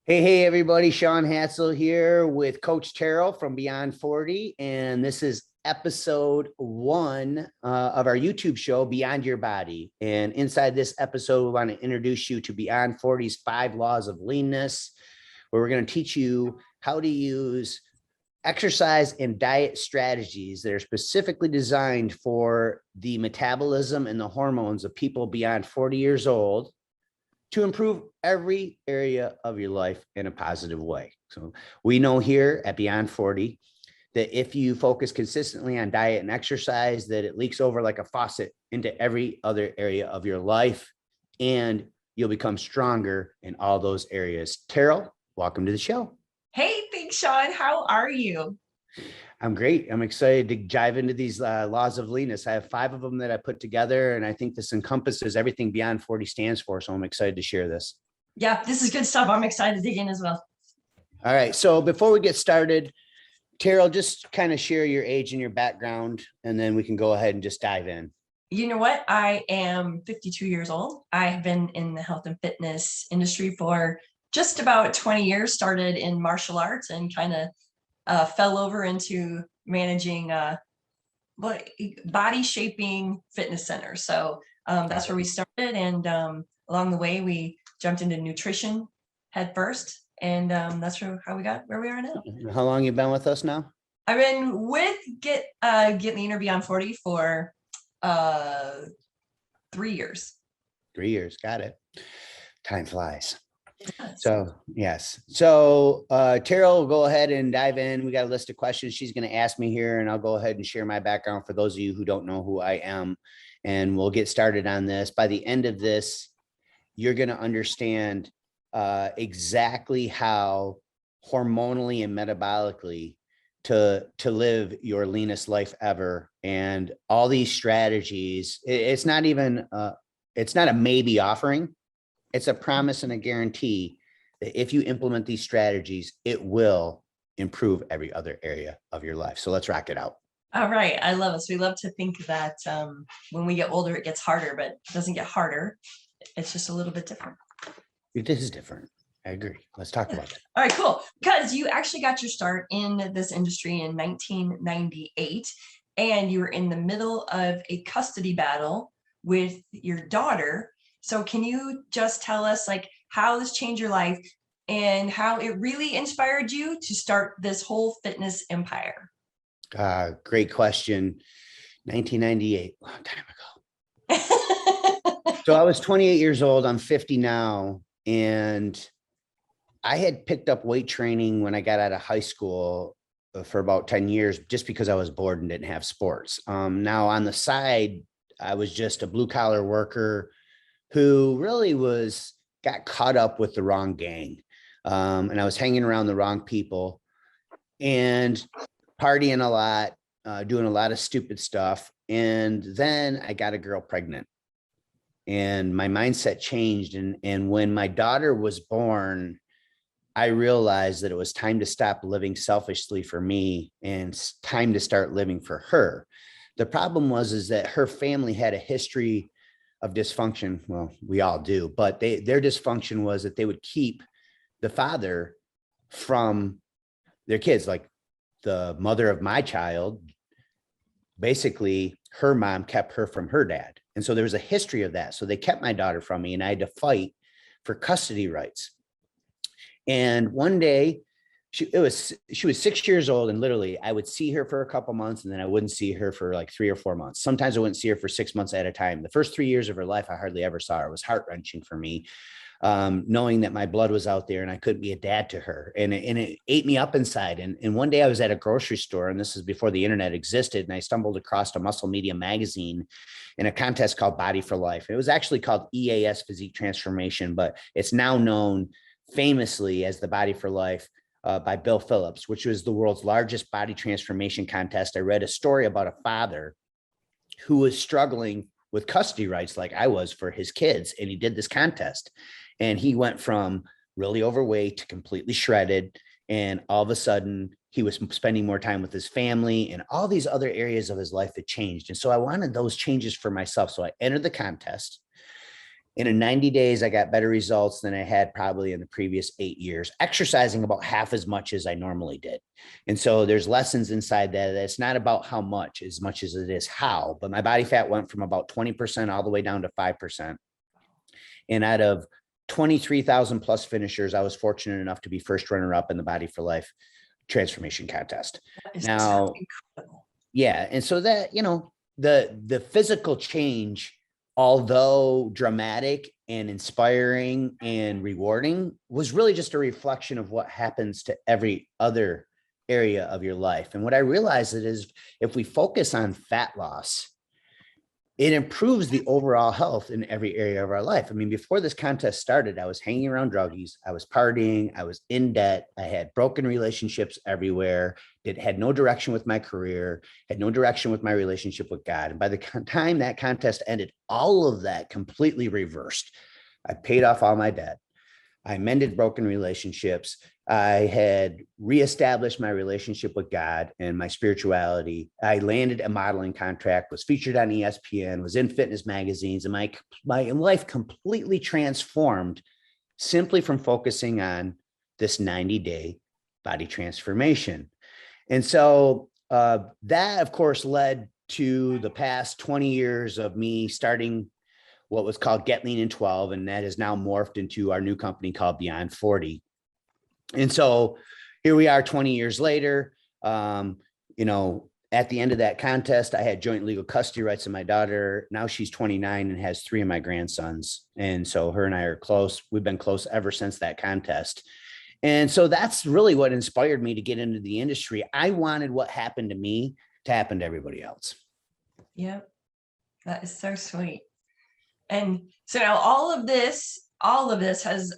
Hey, everybody. Sean Hatzel here with Coach Terrell from Beyond 40. And this is episode one of our YouTube show, Beyond Your Body. And inside this episode, we want to introduce you to Beyond 40's 5 Laws of Leanness, where we're going to teach you how to use exercise and diet strategies that are specifically designed for the metabolism and the hormones of people beyond 40 years old to improve every area of your life in a positive way. So we know here at Beyond 40 that if you focus consistently on diet and exercise, that it leaks over like a faucet into every other area of your life, and you'll become stronger in all those areas. Terrell, welcome to the show. Hey, thanks, Sean. How are you? I'm great. I'm excited to dive into these laws of leanness. I have 5 of them that I put together, and I think this encompasses everything Beyond 40 stands for. So I'm excited to share this. Yeah, this is good stuff. I'm excited to dig in as well. All right. So before we get started, Terrell, just kind of share your age and your background, and then we can go ahead and just dive in. You know what? I am 52 years old. I have been in the health and fitness industry for just about 20 years, started in martial arts and kind of fell over into managing body shaping fitness centers. So that's where we started. And along the way, we jumped into nutrition head first. And that's how we got where we are now. How long you been with us now? I've been with Get Leaner Beyond 40 for 3 years. 3 years. Got it. Time flies. So, yes. So, Terrell will go ahead and dive in. We got a list of questions she's going to ask me here, and I'll go ahead and share my background for those of you who don't know who I am. And we'll get started on this. By the end of this, you're going to understand exactly how hormonally and metabolically to live your leanest life ever. And all these strategies, it's not even, it's not a maybe offering. It's a promise and a guarantee that if you implement these strategies, it will improve every other area of your life. So let's rock it out. All right. I love it. So we love to think that when we get older, it gets harder, but it doesn't get harder. It's just a little bit different. It is different. I agree. Let's talk about that. All right, cool. Because you actually got your start in this industry in 1998, and you were in the middle of a custody battle with your daughter. So can you just tell us like how this changed your life and how it really inspired you to start this whole fitness empire? Great question. 1998, long time ago. So I was 28 years old. I'm 50 now. And I had picked up weight training when I got out of high school for about 10 years, just because I was bored and didn't have sports. Now on the side, I was just a blue collar worker who really got caught up with the wrong gang. And I was hanging around the wrong people and partying a lot, doing a lot of stupid stuff. And then I got a girl pregnant and my mindset changed. And when my daughter was born, I realized that it was time to stop living selfishly for me and time to start living for her. The problem is that her family had a history of dysfunction. Well, we all do, but their dysfunction was that they would keep the father from their kids. Like the mother of my child, basically her mom kept her from her dad. And so there was a history of that. So they kept my daughter from me and I had to fight for custody rights. And one day she was 6 years old, and literally I would see her for a couple months and then I wouldn't see her for like 3 or 4 months. Sometimes I wouldn't see her for 6 months at a time. The first 3 years of her life, I hardly ever saw her. It was heart-wrenching for me, knowing that my blood was out there and I couldn't be a dad to her. And it ate me up inside. And one day I was at a grocery store, and this is before the internet existed, and I stumbled across a Muscle Media magazine in a contest called Body for Life. It was actually called EAS Physique Transformation, but it's now known famously as the Body for Life by Bill Phillips, which was the world's largest body transformation contest. I read a story about a father who was struggling with custody rights like I was for his kids. And he did this contest and he went from really overweight to completely shredded. And all of a sudden he was spending more time with his family and all these other areas of his life had changed. And so I wanted those changes for myself. So I entered the contest In 90 days, I got better results than I had probably in the previous 8 years, exercising about half as much as I normally did. And so there's lessons inside that. It's not about how much as it is how, but my body fat went from about 20% all the way down to 5%. And out of 23,000 plus finishers, I was fortunate enough to be first runner up in the Body for Life transformation contest. That is so Now, incredible. yeah. And so that, the physical change, although dramatic and inspiring and rewarding, was really just a reflection of what happens to every other area of your life. And what I realized is if we focus on fat loss, it improves the overall health in every area of our life. I mean, before this contest started, I was hanging around druggies, I was partying, I was in debt, I had broken relationships everywhere, had no direction with my career, had no direction with my relationship with God. And by the time that contest ended, all of that completely reversed. I paid off all my debt. I mended broken relationships. I had reestablished my relationship with God and my spirituality. I landed a modeling contract, was featured on ESPN, was in fitness magazines, and my life completely transformed simply from focusing on this 90-day body transformation. And so that, of course, led to the past 20 years of me starting what was called Get Lean in 12, and that has now morphed into our new company called Beyond 40. And so here we are 20 years later. At the end of that contest, I had joint legal custody rights of my daughter. Now she's 29 and has 3 of my grandsons. And so her and I are close. We've been close ever since that contest. And so that's really what inspired me to get into the industry. I wanted what happened to me to happen to everybody else. Yeah, that is so sweet. And so now all of this has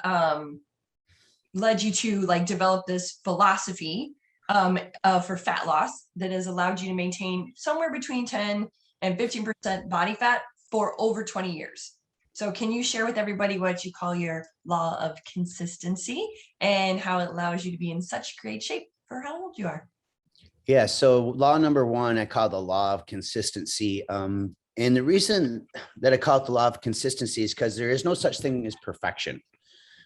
led you to like develop this philosophy for fat loss that has allowed you to maintain somewhere between 10 and 15% body fat for over 20 years. So can you share with everybody what you call your law of consistency and how it allows you to be in such great shape for how old you are? Yeah. So law number 1, I call the law of consistency. And the reason that I call it the law of consistency is because there is no such thing as perfection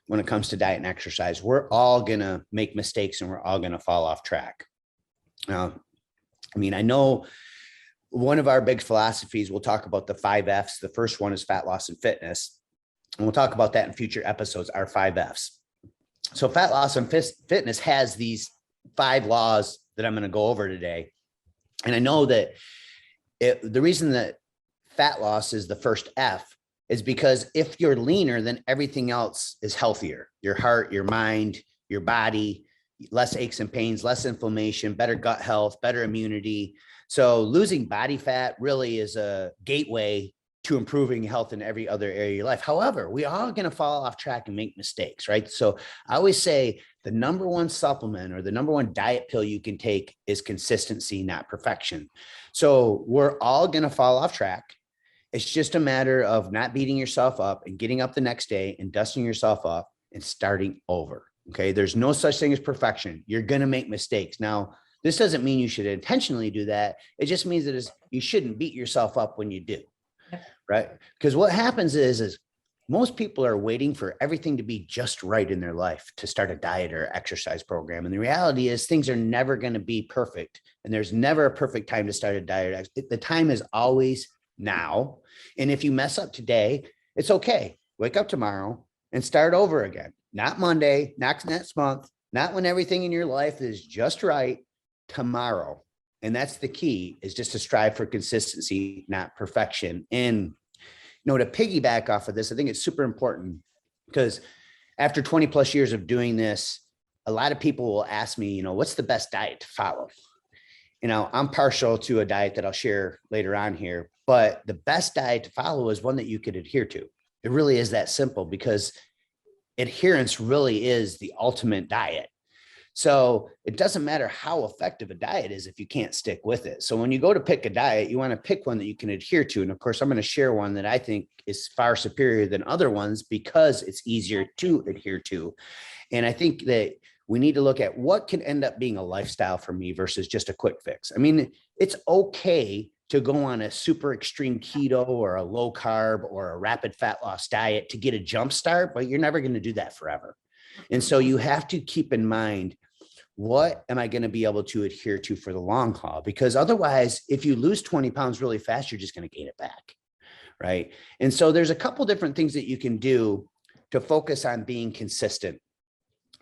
when it comes to diet and exercise. We're all going to make mistakes and we're all going to fall off track. I know one of our big philosophies, we'll talk about the 5 F's. The first one is fat loss and fitness. And we'll talk about that in future episodes, our 5 F's. So fat loss and fitness has these 5 laws that I'm going to go over today. And I know that the reason that fat loss is the first F is because if you're leaner, then everything else is healthier. Your heart, your mind, your body, less aches and pains, less inflammation, better gut health, better immunity. So losing body fat really is a gateway to improving health in every other area of your life. However, we are going to fall off track and make mistakes, right? So I always say the number 1 supplement or the number 1 diet pill you can take is consistency, not perfection. So we're all going to fall off track. It's just a matter of not beating yourself up and getting up the next day and dusting yourself off and starting over. Okay. There's no such thing as perfection. You're going to make mistakes. Now, this doesn't mean you should intentionally do that. It just means that you shouldn't beat yourself up when you do. Right. Because what happens is most people are waiting for everything to be just right in their life to start a diet or exercise program. And the reality is things are never going to be perfect. And there's never a perfect time to start a diet. The time is always now. And if you mess up today, it's okay. Wake up tomorrow and start over again. Not Monday, not next month, not when everything in your life is just right, tomorrow. And that's the key, is just to strive for consistency, not perfection. And, to piggyback off of this, I think it's super important because after 20 plus years of doing this, a lot of people will ask me, what's the best diet to follow? I'm partial to a diet that I'll share later on here, but the best diet to follow is one that you could adhere to. It really is that simple because adherence really is the ultimate diet. So it doesn't matter how effective a diet is if you can't stick with it. So when you go to pick a diet, you want to pick one that you can adhere to. And of course, I'm going to share one that I think is far superior than other ones because it's easier to adhere to. And I think that we need to look at what can end up being a lifestyle for me versus just a quick fix. I mean, it's okay to go on a super extreme keto or a low carb or a rapid fat loss diet to get a jump start, but you're never going to do that forever. And so you have to keep in mind, what am I going to be able to adhere to for the long haul? Because otherwise, if you lose 20 pounds really fast, you're just going to gain it back. Right. And so there's a couple different things that you can do to focus on being consistent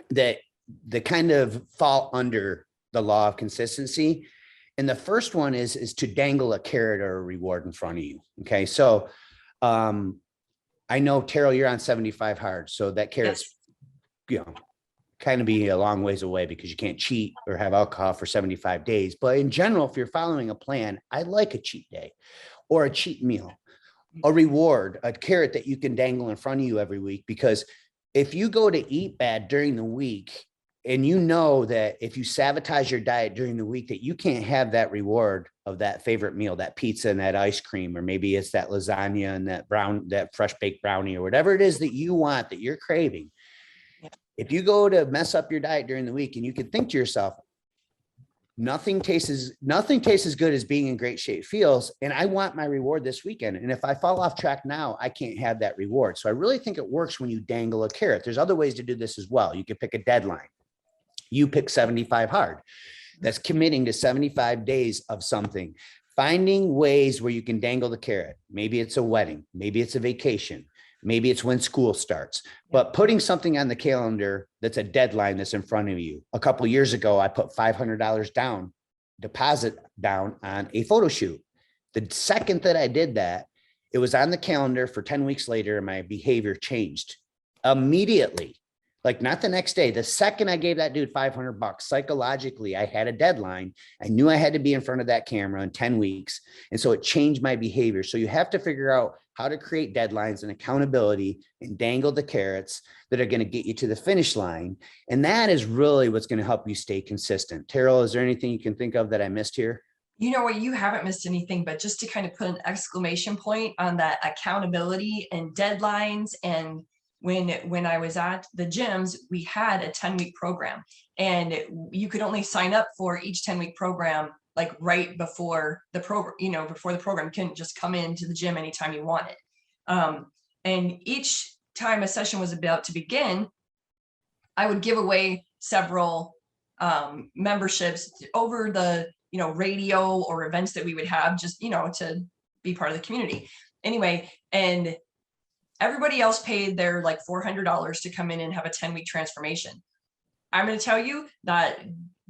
that kind of fall under the law of consistency. And the first one is to dangle a carrot or a reward in front of you. Okay. So I know, Terrell, you're on 75 hard. So that carrot's, you know, kind of be a long ways away because you can't cheat or have alcohol for 75 days. But in general, if you're following a plan, I like a cheat day or a cheat meal, a reward, a carrot that you can dangle in front of you every week. Because if you go to eat bad during the week, and you know that if you sabotage your diet during the week, that you can't have that reward of that favorite meal, that pizza and that ice cream, or maybe it's that lasagna and that fresh baked brownie or whatever it is that you want, that you're craving. If you go to mess up your diet during the week and you can think to yourself, nothing tastes as good as being in great shape feels, and I want my reward this weekend. And if I fall off track now, I can't have that reward. So I really think it works when you dangle a carrot. There's other ways to do this as well. You could pick a deadline. You pick 75 hard. That's committing to 75 days of something. Finding ways where you can dangle the carrot. Maybe it's a wedding. Maybe it's a vacation. Maybe it's when school starts. But putting something on the calendar that's a deadline that's in front of you. A couple of years ago, I put $500 down, deposit down on a photo shoot. The second that I did that, it was on the calendar for 10 weeks later, and my behavior changed immediately. Like, not the next day. The second I gave that dude $500, psychologically, I had a deadline. I knew I had to be in front of that camera in 10 weeks. And so it changed my behavior. So you have to figure out how to create deadlines and accountability and dangle the carrots that are going to get you to the finish line. And that is really what's going to help you stay consistent. Terrell, is there anything you can think of that I missed here? You know what, you haven't missed anything, but just to kind of put an exclamation point on that accountability and deadlines. And when I was at the gyms, we had a 10-week program, and you could only sign up for each 10-week program like right before the program, before the program. You couldn't just come into the gym anytime you wanted. And each time a session was about to begin, I would give away several memberships over the radio or events that we would have, just to be part of the community anyway. And everybody else paid their like $400 to come in and have a 10-week transformation. I'm going to tell you that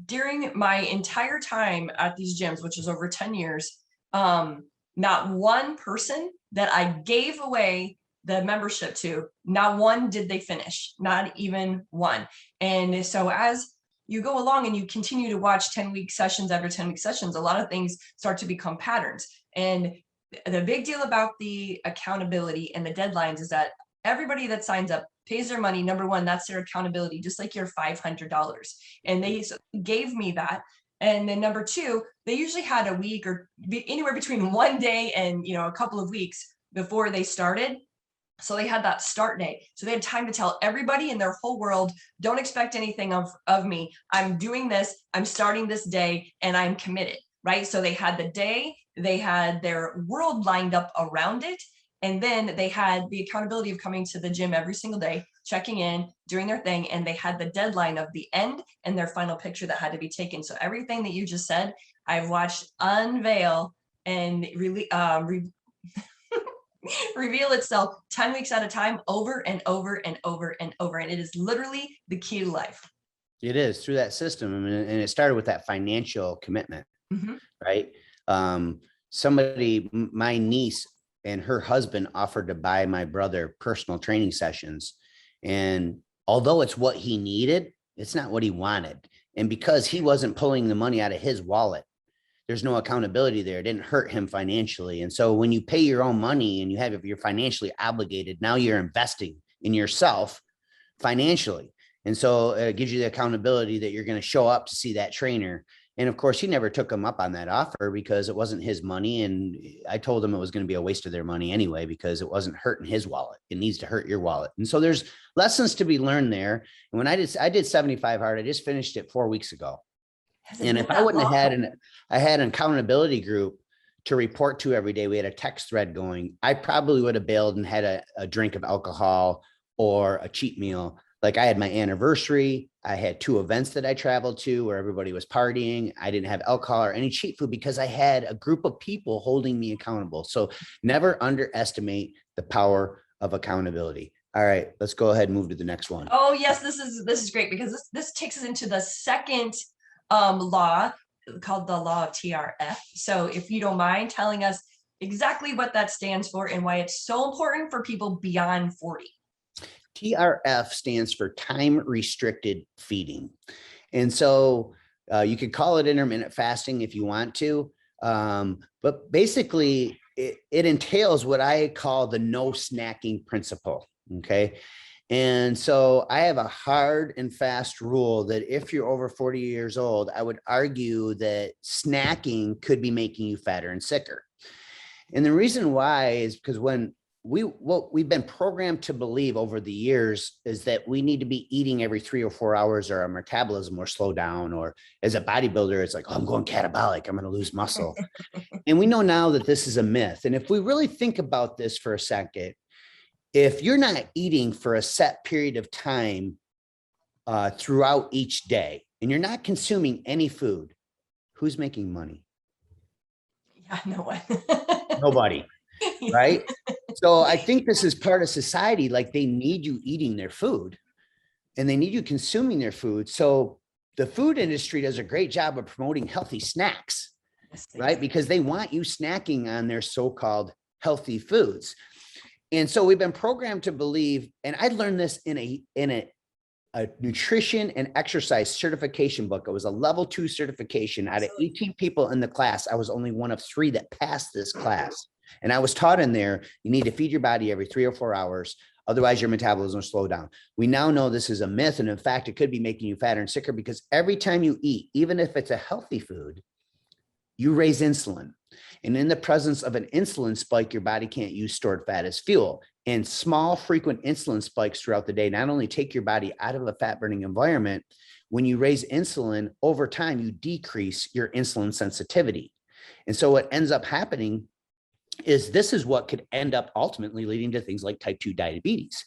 during my entire time at these gyms, which is over 10 years, not one person that I gave away the membership to, not one did they finish, not even one. And so as you go along and you continue to watch 10-week sessions after 10-week sessions, a lot of things start to become patterns. And the big deal about the accountability and the deadlines is that everybody that signs up pays their money. Number one, that's their accountability, just like your $500. And they gave me that. And then number two, they usually had a week or anywhere between one day and a couple of weeks before they started. So they had that start day. So they had time to tell everybody in their whole world, don't expect anything of me. I'm doing this. I'm starting this day and I'm committed, right? So they had the day, they had their world lined up around it. And then they had the accountability of coming to the gym every single day, checking in, doing their thing. And they had the deadline of the end and their final picture that had to be taken. So everything that you just said, I've watched unveil and really reveal itself 10 weeks at a time, over and over and over and over. And it is literally the key to life. It is, through that system. I mean, and it started with that financial commitment, right? My niece and her husband offered to buy my brother personal training sessions. And although it's what he needed, it's not what he wanted. And because he wasn't pulling the money out of his wallet, there's no accountability there. It didn't hurt him financially. And so when you pay your own money and if you're financially obligated, now you're investing in yourself financially. And so it gives you the accountability that you're going to show up to see that trainer. And of course, he never took him up on that offer because it wasn't his money. And I told him it was going to be a waste of their money anyway, because it wasn't hurting his wallet. It needs to hurt your wallet. And so there's lessons to be learned there. And when I did 75 hard, I just finished it 4 weeks ago. And if I wouldn't have had I had an accountability group to report to every day. We had a text thread going. I probably would have bailed and had a drink of alcohol or a cheat meal. Like I had my anniversary. I had 2 events that I traveled to where everybody was partying. I didn't have alcohol or any cheat food because I had a group of people holding me accountable. So never underestimate the power of accountability. All right, let's go ahead and move to the next one. Oh yes, this is great because this takes us into the second law called the law of TRF. So if you don't mind telling us exactly what that stands for and why it's so important for people beyond 40. TRF stands for time restricted feeding. And so you could call it intermittent fasting if you want to. But basically it entails what I call the no snacking principle. Okay. And so I have a hard and fast rule that if you're over 40 years old, I would argue that snacking could be making you fatter and sicker. And the reason why is because what we've been programmed to believe over the years is that we need to be eating every 3 or 4 hours or our metabolism will slow down. Or as a bodybuilder, it's like, oh, I'm going catabolic, I'm going to lose muscle. And we know now that this is a myth. And if we really think about this for a second, if you're not eating for a set period of time throughout each day, and you're not consuming any food, who's making money? Yeah, no one. Nobody, right? So I think this is part of society. Like they need you eating their food and they need you consuming their food. So the food industry does a great job of promoting healthy snacks, right? Because they want you snacking on their so-called healthy foods. And so we've been programmed to believe, and I learned this in a nutrition and exercise certification book. It was a level 2 certification. Out of 18 people in the class, I was only one of 3 that passed this class. And I was taught in there, you need to feed your body every 3 or 4 hours. Otherwise your metabolism will slow down. We now know this is a myth. And in fact, it could be making you fatter and sicker because every time you eat, even if it's a healthy food, you raise insulin. And in the presence of an insulin spike, your body can't use stored fat as fuel. And small, frequent insulin spikes throughout the day not only take your body out of a fat burning environment, when you raise insulin over time, you decrease your insulin sensitivity. And so what ends up happening is this is what could end up ultimately leading to things like type 2 diabetes.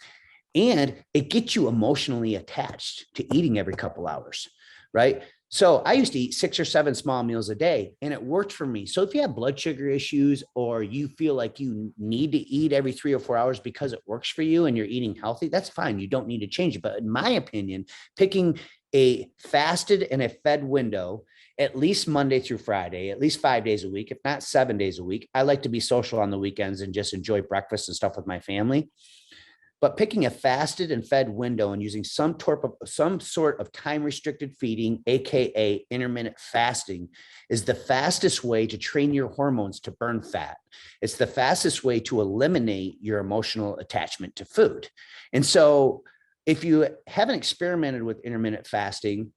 And it gets you emotionally attached to eating every couple hours, right? So I used to eat 6 or 7 small meals a day and it worked for me. So if you have blood sugar issues or you feel like you need to eat every 3 or 4 hours because it works for you and you're eating healthy, that's fine. You don't need to change it. But in my opinion, picking a fasted and a fed window, at least Monday through Friday, at least 5 days a week, if not 7 days a week. I like to be social on the weekends and just enjoy breakfast and stuff with my family. But picking a fasted and fed window and using some sort of time restricted feeding, AKA intermittent fasting, is the fastest way to train your hormones to burn fat. It's the fastest way to eliminate your emotional attachment to food. And so if you haven't experimented with intermittent fasting,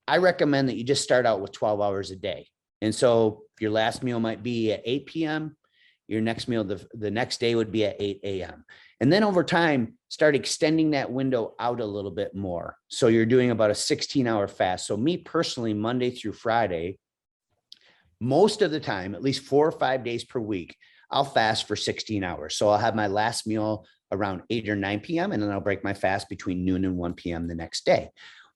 I recommend that you just start out with 12 hours a day. And so your last meal might be at 8 p.m. Your next meal, the next day would be at 8 a.m. And then over time, start extending that window out a little bit more. So you're doing about a 16-hour fast. So me personally, Monday through Friday, most of the time, at least 4 or 5 days per week, I'll fast for 16 hours. So I'll have my last meal around 8 or 9 p.m. and then I'll break my fast between noon and 1 p.m. the next day.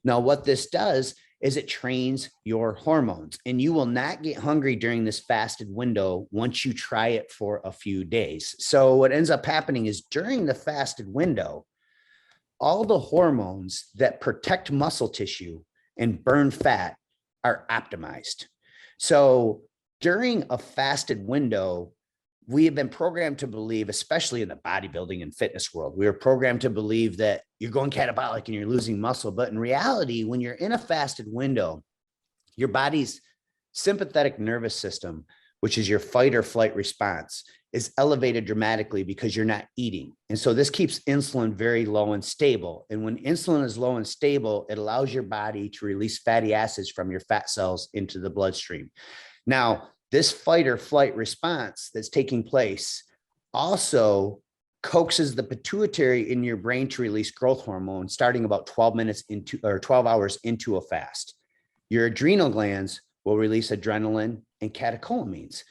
Now, what this does is it trains your hormones, and you will not get hungry during this fasted window once you try it for a few days. So what ends up happening is during the fasted window, all the hormones that protect muscle tissue and burn fat are optimized. So during a fasted window, we have been programmed to believe, especially in the bodybuilding and fitness world, we are programmed to believe that you're going catabolic and you're losing muscle. But in reality, when you're in a fasted window, your body's sympathetic nervous system, which is your fight or flight response, is elevated dramatically because you're not eating. And so this keeps insulin very low and stable. And when insulin is low and stable, it allows your body to release fatty acids from your fat cells into the bloodstream. Now, this fight or flight response that's taking place also coaxes the pituitary in your brain to release growth hormone starting about 12 hours into a fast. Your adrenal glands will release adrenaline and catecholamines.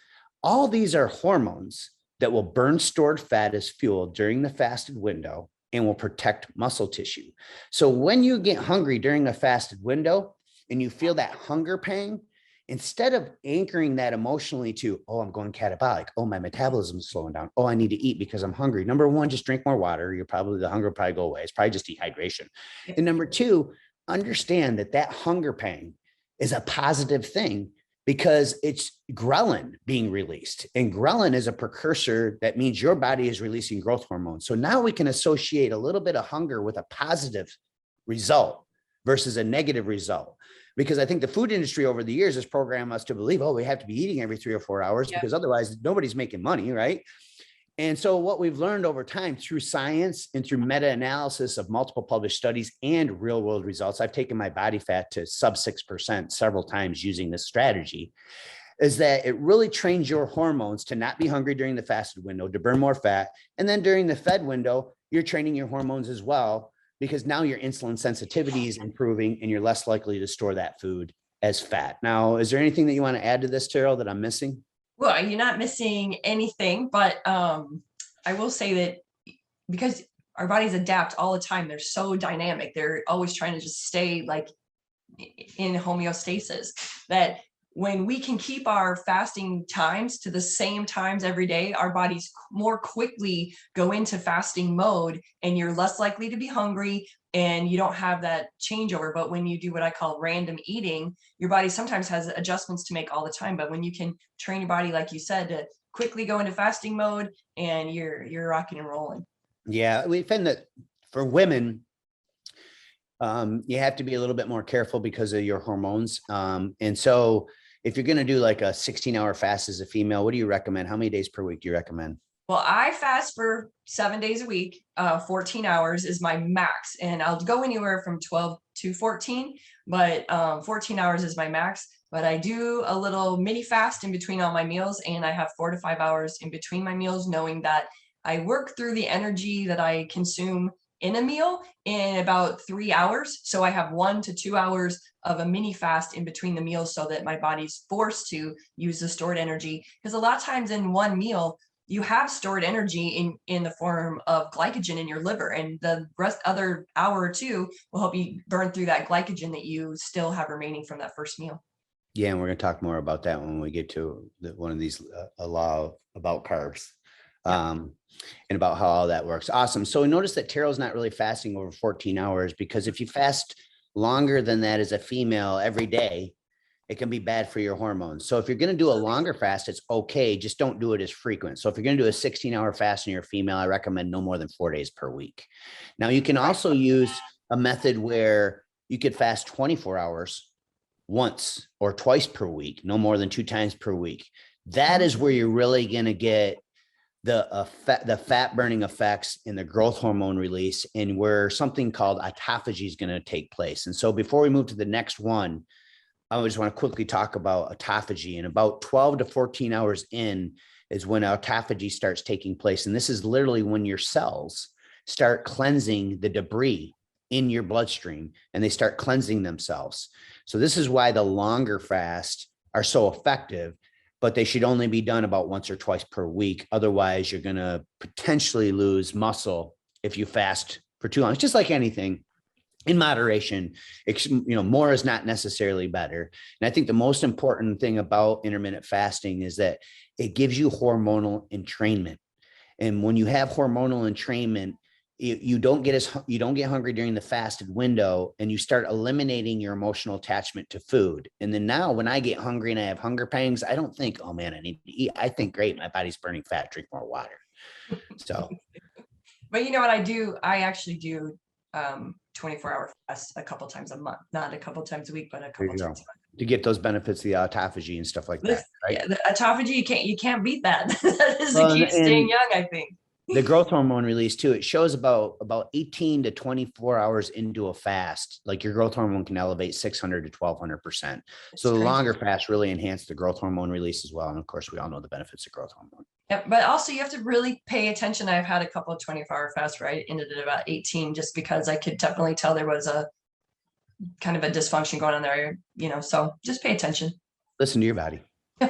All these are hormones that will burn stored fat as fuel during the fasted window and will protect muscle tissue. So when you get hungry during a fasted window and you feel that hunger pang, instead of anchoring that emotionally to, oh, I'm going catabolic. Oh, my metabolism is slowing down. Oh, I need to eat because I'm hungry. Number one, just drink more water. The hunger will probably go away. It's probably just dehydration. And number two, understand that that hunger pang is a positive thing because it's ghrelin being released. And ghrelin is a precursor that means your body is releasing growth hormones. So now we can associate a little bit of hunger with a positive result versus a negative result. Because I think the food industry over the years has programmed us to believe, oh, we have to be eating every 3 or 4 hours because otherwise nobody's making money, right? And so what we've learned over time through science and through meta-analysis of multiple published studies and real world results, I've taken my body fat to sub 6% several times using this strategy, is that it really trains your hormones to not be hungry during the fasted window, to burn more fat. And then during the fed window, you're training your hormones as well, because now your insulin sensitivity is improving and you're less likely to store that food as fat. Now, is there anything that you want to add to this, Terrell, that I'm missing? Well, you're not missing anything, but I will say that because our bodies adapt all the time, they're so dynamic. They're always trying to just stay like in homeostasis, that when we can keep our fasting times to the same times every day, our bodies more quickly go into fasting mode and you're less likely to be hungry and you don't have that changeover. But when you do what I call random eating, your body sometimes has adjustments to make all the time. But when you can train your body, like you said, to quickly go into fasting mode, and you're rocking and rolling. Yeah, we find that for women, you have to be a little bit more careful because of your hormones. And so if you're going to do like a 16-hour fast as a female, what do you recommend? How many days per week do you recommend? Well, I fast for 7 days a week. 14 hours is my max, and I'll go anywhere from 12 to 14, but 14 hours is my max. But I do a little mini fast in between all my meals, and I have 4 to 5 hours in between my meals, knowing that I work through the energy that I consume in a meal in about 3 hours. So I have 1 to 2 hours of a mini fast in between the meals so that my body's forced to use the stored energy. Because a lot of times in one meal, you have stored energy in the form of glycogen in your liver, and the rest other hour or two will help you burn through that glycogen that you still have remaining from that first meal. Yeah, and we're going to talk more about that when we get to one of these, a law about carbs. And about how all that works. Awesome. So we noticed that Terrell's not really fasting over 14 hours, because if you fast longer than that as a female every day, it can be bad for your hormones. So if you're going to do a longer fast, it's okay. Just don't do it as frequent. So if you're going to do a 16-hour fast and you're a female, I recommend no more than 4 days per week. Now you can also use a method where you could fast 24 hours once or twice per week, no more than 2 times per week. That is where you're really going to get the fat burning effects and the growth hormone release, and where something called autophagy is going to take place. And so before we move to the next one, I just want to quickly talk about autophagy. And about 12 to 14 hours in is when autophagy starts taking place. And this is literally when your cells start cleansing the debris in your bloodstream, and they start cleansing themselves. So this is why the longer fasts are so effective, but they should only be done about once or twice per week. Otherwise, you're going to potentially lose muscle if you fast for too long. It's just like anything, in moderation. More is not necessarily better. And I think the most important thing about intermittent fasting is that it gives you hormonal entrainment. And when you have hormonal entrainment, you don't get hungry during the fasted window, and you start eliminating your emotional attachment to food. And then now when I get hungry and I have hunger pangs, I don't think, oh man, I need to eat. I think, great, my body's burning fat, drink more water. So, but you know what I do? I actually do 24-hour fast a couple times a month, not a couple times a week, but a couple times a month. To get those benefits, the autophagy and stuff like that. Right? Yeah, the autophagy, you can't beat that. That is the key to staying young, I think. The growth hormone release too, it shows about 18 to 24 hours into a fast, like your growth hormone can elevate 600 to 1200%. So the longer fast really enhanced the growth hormone release as well. And of course, we all know the benefits of growth hormone. Yeah, but also you have to really pay attention. I've had a couple of 24-hour fasts where I ended at about 18, just because I could definitely tell there was a kind of a dysfunction going on there, so just pay attention. Listen to your body. Yeah,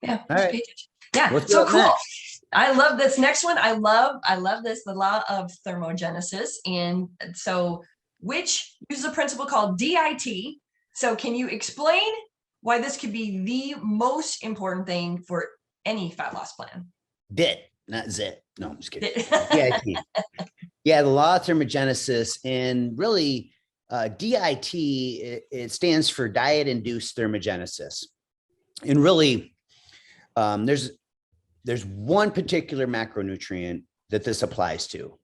all right. pay attention. Yeah, What's so up cool. next? I love this next one. I love this, the law of thermogenesis. And so, which uses a principle called DIT. So can you explain why this could be the most important thing for any fat loss plan? DIT, not ZIT. No, I'm just kidding. DIT. Yeah, the law of thermogenesis, and really DIT, it stands for diet-induced thermogenesis. And really, there's one particular macronutrient that this applies to.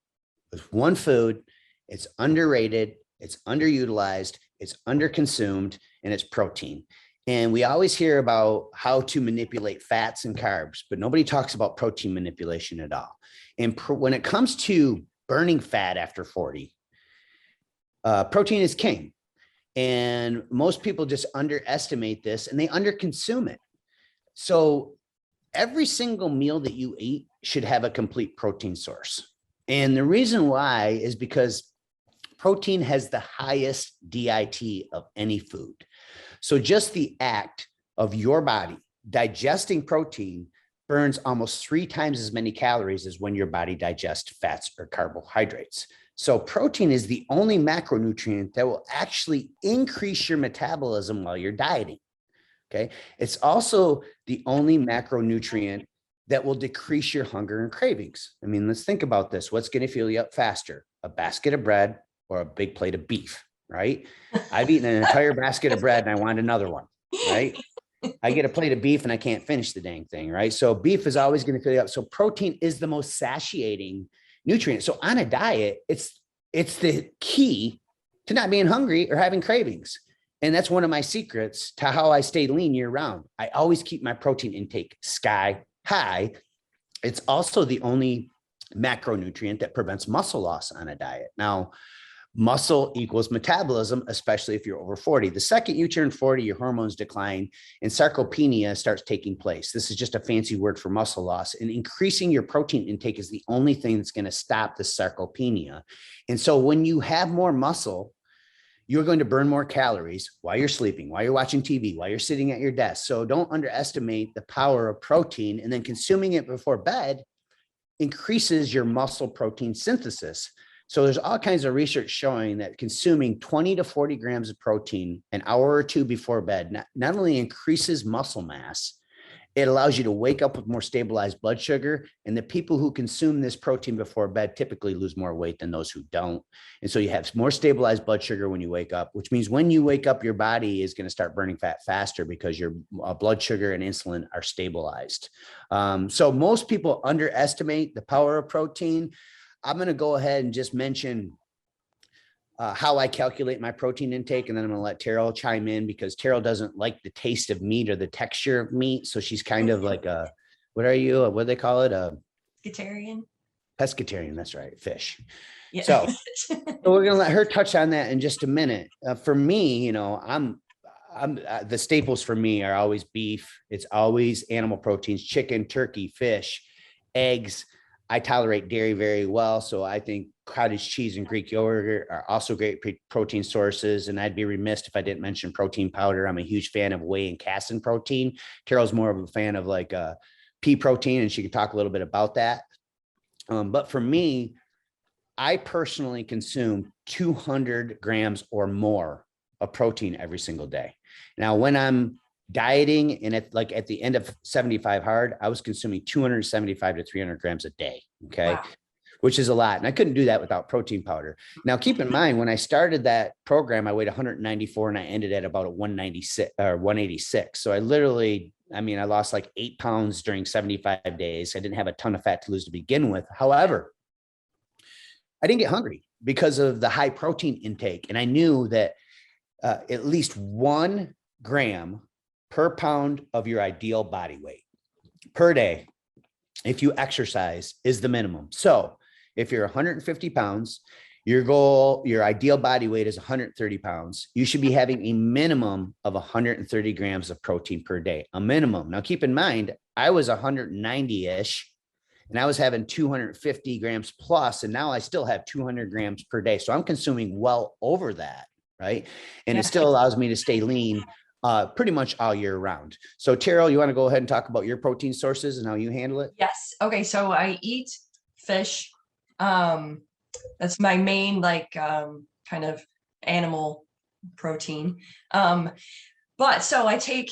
There's one food, it's underrated, it's underutilized, it's underconsumed, and it's protein. And we always hear about how to manipulate fats and carbs, but nobody talks about protein manipulation at all. And when it comes to burning fat after 40, protein is king. And most people just underestimate this and they underconsume it. So every single meal that you eat should have a complete protein source. And the reason why is because protein has the highest DIT of any food. So just the act of your body digesting protein burns almost 3 times as many calories as when your body digests fats or carbohydrates. So protein is the only macronutrient that will actually increase your metabolism while you're dieting. Okay. It's also the only macronutrient that will decrease your hunger and cravings. I mean, let's think about this. What's going to fill you up faster? A basket of bread or a big plate of beef, right? I've eaten an entire basket of bread and I want another one, right? I get a plate of beef and I can't finish the dang thing, right? So beef is always going to fill you up. So protein is the most satiating nutrient. So on a diet, it's the key to not being hungry or having cravings. And that's one of my secrets to how I stay lean year round. I always keep my protein intake sky high. It's also the only macronutrient that prevents muscle loss on a diet. Now, muscle equals metabolism, especially if you're over 40. The second you turn 40, your hormones decline and sarcopenia starts taking place. This is just a fancy word for muscle loss, and increasing your protein intake is the only thing that's going to stop the sarcopenia. And so when you have more muscle, you're going to burn more calories while you're sleeping, while you're watching TV, while you're sitting at your desk. So don't underestimate the power of protein, and then consuming it before bed increases your muscle protein synthesis. So there's all kinds of research showing that consuming 20 to 40 grams of protein an hour or two before bed not only increases muscle mass, it allows you to wake up with more stabilized blood sugar. And the people who consume this protein before bed typically lose more weight than those who don't. And so you have more stabilized blood sugar when you wake up, which means when you wake up, your body is going to start burning fat faster because your blood sugar and insulin are stabilized. So most people underestimate the power of protein. I'm going to go ahead and just mention how I calculate my protein intake. And then I'm going to let Terrell chime in because Terrell doesn't like the taste of meat or the texture of meat. So she's kind of like what are you? What do they call it? Pescatarian. Pescatarian. That's right. Fish. Yeah. So we're going to let her touch on that in just a minute. For me, you know, I'm the staples for me are always beef. It's always animal proteins, chicken, turkey, fish, eggs. I tolerate dairy very well. So I think cottage cheese and Greek yogurt are also great protein sources. And I'd be remiss if I didn't mention protein powder. I'm a huge fan of whey and casein protein. Carol's more of a fan of like pea protein, and she can talk a little bit about that. But for me, I personally consume 200 grams or more of protein every single day. Now, when I'm dieting and at the end of 75 hard, I was consuming 275 to 300 grams a day. Okay. Wow. Which is a lot. And I couldn't do that without protein powder. Now, keep in mind, when I started that program, I weighed 194 and I ended at about a 196 or 186. So I lost like 8 pounds during 75 days. I didn't have a ton of fat to lose to begin with. However, I didn't get hungry because of the high protein intake. And I knew that at least 1 gram per pound of your ideal body weight per day, if you exercise, is the minimum. So if you're 150 pounds, your ideal body weight is 130 pounds, you should be having a minimum of 130 grams of protein per day, a minimum. Now, keep in mind, I was 190-ish and I was having 250 grams plus, and now I still have 200 grams per day. So I'm consuming well over that, right? And it still allows me to stay lean Pretty much all year round. So Terrell, you want to go ahead and talk about your protein sources and how you handle it? Yes. Okay. So I eat fish. That's my main kind of animal protein. But so I take,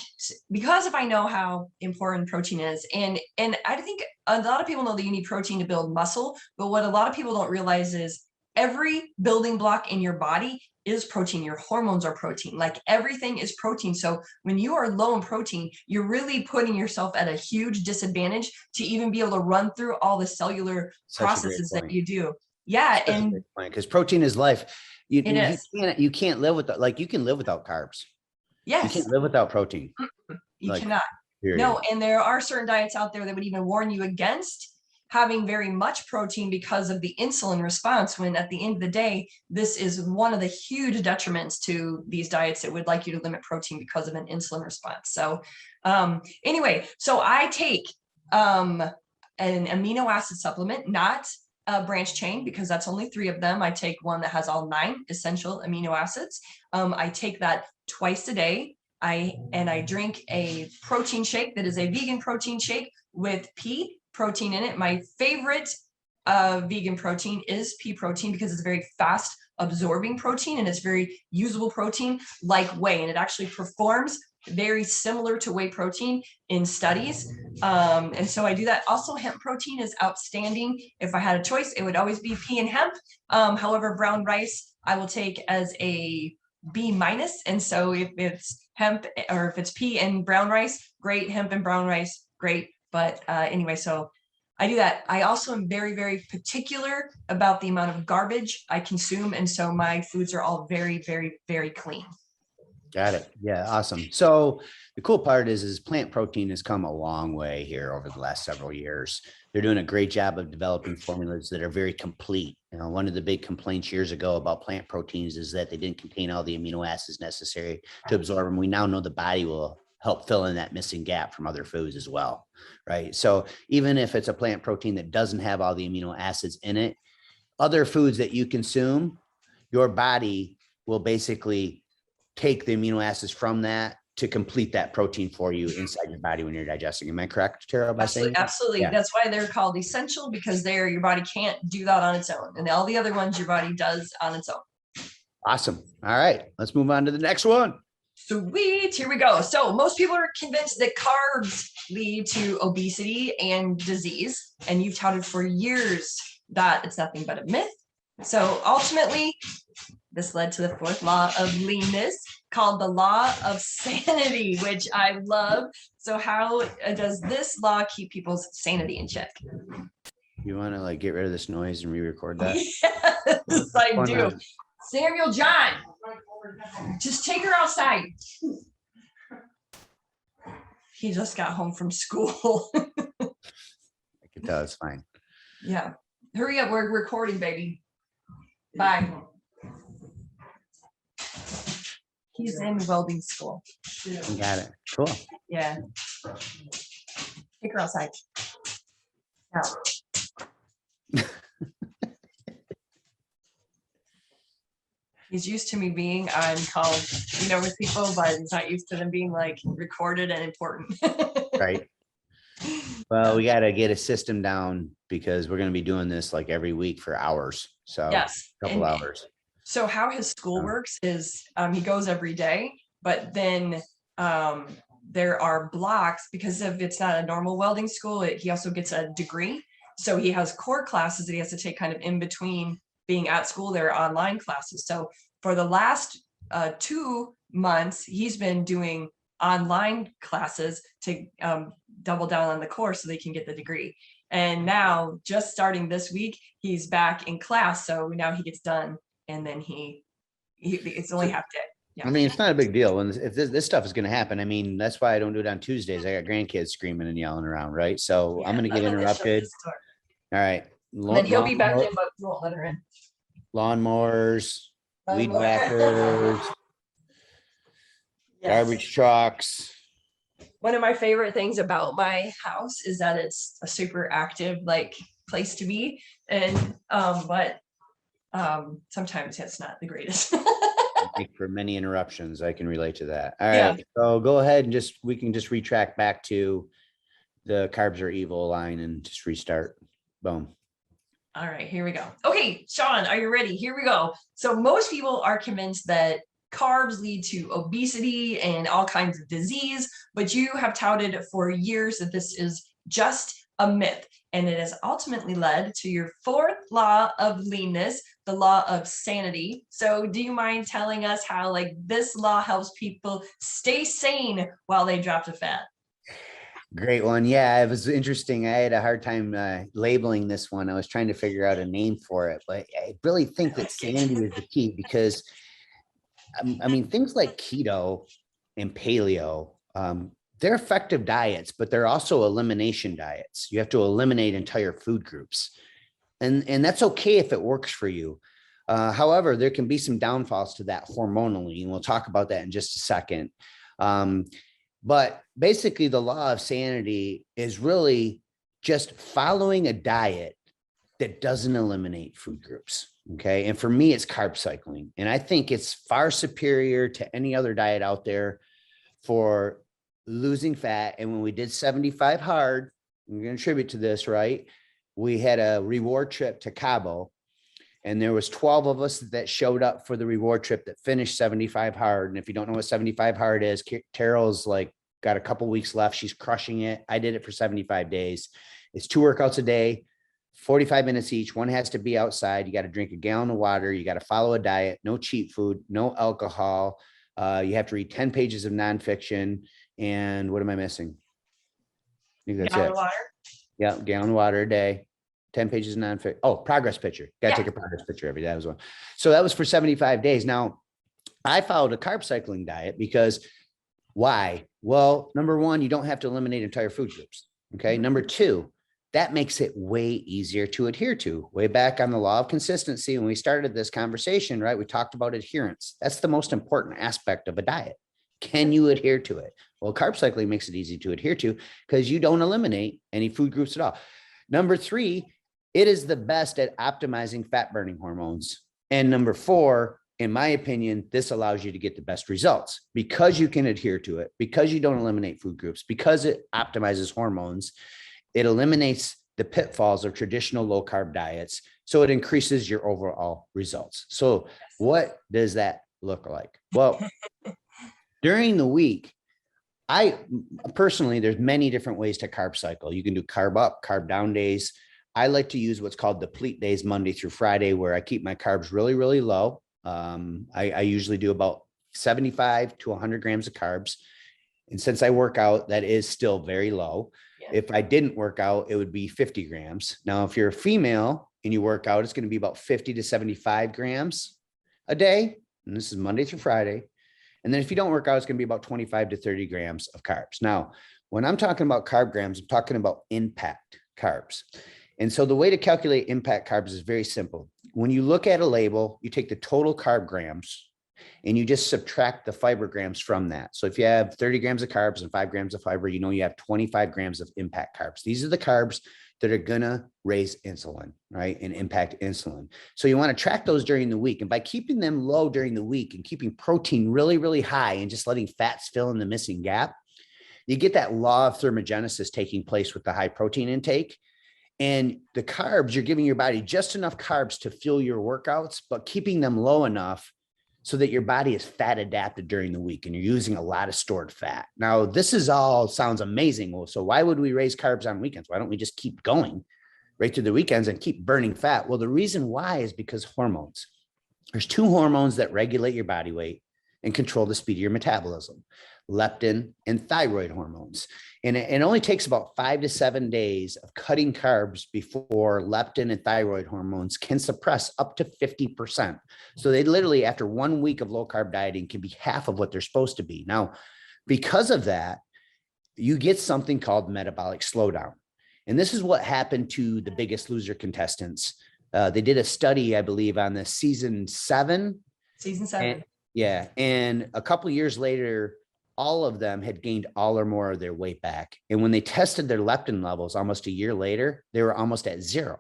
because if I know how important protein is, and I think a lot of people know that you need protein to build muscle, but what a lot of people don't realize is every building block in your body is protein. Your hormones are protein, like everything is protein. So when you are low in protein, you're really putting yourself at a huge disadvantage to even be able to run through all the cellular processes that you do. Yeah. And because protein is life. it is. You can't live without, like, you can live without carbs. Yes. You can't live without protein. You Like, cannot. period. No, and there are certain diets out there that would even warn you against having very much protein because of the insulin response, when at the end of the day, this is one of the huge detriments to these diets that would like you to limit protein because of an insulin response. So anyway, so I take an amino acid supplement, not a branch chain, because that's only 3 of them. I take one that has all 9 essential amino acids. I take that twice a day. I drink a protein shake that is a vegan protein shake with pea protein in it. My favorite vegan protein is pea protein because it's a very fast absorbing protein and it's very usable protein like whey, and it actually performs very similar to whey protein in studies. And so I do that. Also, hemp protein is outstanding. If I had a choice, it would always be pea and hemp. However, brown rice I will take as a B-. And so if it's hemp or if it's pea and brown rice, great. Hemp and brown rice, great. But anyway, so I do that. I also am very, very particular about the amount of garbage I consume. And so my foods are all very, very, very clean. Got it. Yeah. Awesome. So the cool part is plant protein has come a long way here over the last several years. They're doing a great job of developing formulas that are very complete. You know, one of the big complaints years ago about plant proteins is that they didn't contain all the amino acids necessary to absorb them. We now know the body will help fill in that missing gap from other foods as well. Right. So even if it's a plant protein that doesn't have all the amino acids in it, other foods that you consume, your body will basically take the amino acids from that to complete that protein for you inside your body when you're digesting. Am I correct, Tara, by saying that? Absolutely. Yeah. That's why they're called essential, because your body can't do that on its own. And all the other ones your body does on its own. Awesome. All right, let's move on to the next one. Sweet. Here we go. So most people are convinced that carbs lead to obesity and disease. And you've touted for years that it's nothing but a myth. So ultimately, this led to the 4th law of leanness, called the Law of Sanity, which I love. So how does this law keep people's sanity in check? You want to get rid of this noise and re-record that? Yes, I do. Samuel John, just take her outside. He just got home from school. I can tell it's fine. Yeah. Hurry up. We're recording, baby. Bye. He's in welding school. Got it. Cool. Yeah. Take her outside. Now. He's used to me being on call, with people, but he's not used to them being recorded and important. Right. Well, we got to get a system down because we're going to be doing this every week for hours. So yes, a couple hours. So how his school works is he goes every day, but then there are blocks because if it's not a normal welding school, he also gets a degree. So he has core classes that he has to take kind of in between being at school. There are online classes. So for the last 2 months, he's been doing online classes to double down on the course so they can get the degree. And now just starting this week, he's back in class. So now he gets done. And then it's only half day. Yeah. I mean, it's not a big deal. And if this stuff is going to happen, I mean, that's why I don't do it on Tuesdays. I got grandkids screaming and yelling around, right? So I'm going to get interrupted. All right. Then he'll be back in, but we won't let her in. Lawnmowers, weed whackers, garbage trucks. One of my favorite things about my house is that it's a super active place to be. And but sometimes it's not the greatest. make for many interruptions. I can relate to that. All Yeah. right. So go ahead and we can just retract back to the carbs are evil line and just restart. Boom. All right, here we go. Okay, Sean, are you ready? Here we go. So most people are convinced that carbs lead to obesity and all kinds of disease, but you have touted for years that this is just a myth. And it has ultimately led to your fourth law of leanness, the law of sanity. So do you mind telling us how like this law helps people stay sane while they drop to fat? Great one. Yeah, it was interesting. I had a hard time labeling this one. I was trying to figure out a name for it, but I really think that sanity is the key because, I mean, things like keto and paleo, they're effective diets, but they're also elimination diets. You have to eliminate entire food groups, and that's okay if it works for you. However, there can be some downfalls to that hormonally, and we'll talk about that in just a second. But basically, the law of sanity is really just following a diet that doesn't eliminate food groups. Okay. And for me, it's carb cycling. And I think it's far superior to any other diet out there for losing fat. And when we did 75 hard, I'm going to attribute to this, right? We had a reward trip to Cabo. And there was 12 of us that showed up for the reward trip that finished 75 hard. And if you don't know what 75 hard is, Terrell's like got a couple weeks left. She's crushing it. I did it for 75 days. It's 2 workouts a day, 45 minutes each. One has to be outside. You got to drink a gallon of water. You got to follow a diet, no cheap food, no alcohol. You have to read 10 pages of nonfiction. And what am I missing? I think that's Gallon it. of water. Yeah, gallon of water a day. 10 pages of nonfiction. Oh, progress picture. Got to take a progress picture every day. That was one. So that was for 75 days. Now, I followed a carb cycling diet because why? Well, number one, you don't have to eliminate entire food groups. Okay. Number two, that makes it way easier to adhere to. Way back on the law of consistency, when we started this conversation, right, we talked about adherence. That's the most important aspect of a diet. Can you adhere to it? Well, carb cycling makes it easy to adhere to because you don't eliminate any food groups at all. Number three, it is the best at optimizing fat burning hormones. And number four, in my opinion, this allows you to get the best results because you can adhere to it, because you don't eliminate food groups, because it optimizes hormones. It eliminates the pitfalls of traditional low carb diets. So it increases your overall results. So what does that look like? Well, during the week, I personally, there's many different ways to carb cycle. You can do carb up, carb down days. I like to use what's called deplete days, Monday through Friday, where I keep my carbs really, really low. I usually do about 75 to 100 grams of carbs. And since I work out, that is still very low. Yeah. If I didn't work out, it would be 50 grams. Now, if you're a female and you work out, it's going to be about 50 to 75 grams a day. And this is Monday through Friday. And then if you don't work out, it's going to be about 25 to 30 grams of carbs. Now, when I'm talking about carb grams, I'm talking about impact carbs. And so the way to calculate impact carbs is very simple. When you look at a label, you take the total carb grams and you just subtract the fiber grams from that. So if you have 30 grams of carbs and 5 grams of fiber, you know you have 25 grams of impact carbs. These are the carbs that are going to raise insulin, right? And impact insulin. So you want to track those during the week. And by keeping them low during the week and keeping protein really, really high and just letting fats fill in the missing gap, you get that law of thermogenesis taking place with the high protein intake. And the carbs, you're giving your body just enough carbs to fuel your workouts, but keeping them low enough so that your body is fat adapted during the week and you're using a lot of stored fat. Now, this is all sounds amazing. Well, so why would we raise carbs on weekends? Why don't we just keep going right through the weekends and keep burning fat? Well, the reason why is because hormones. There's 2 hormones that regulate your body weight and control the speed of your metabolism: leptin and thyroid hormones. And it only takes about 5 to 7 days of cutting carbs before leptin and thyroid hormones can suppress up to 50%. So they literally, after 1 week of low carb dieting, can be half of what they're supposed to be. Now, because of that, you get something called metabolic slowdown. And this is what happened to the Biggest Loser contestants. They did a study, I believe, on the season 7. Season 7. Yeah. And a couple of years later, all of them had gained all or more of their weight back. And when they tested their leptin levels almost a year later, they were almost at 0.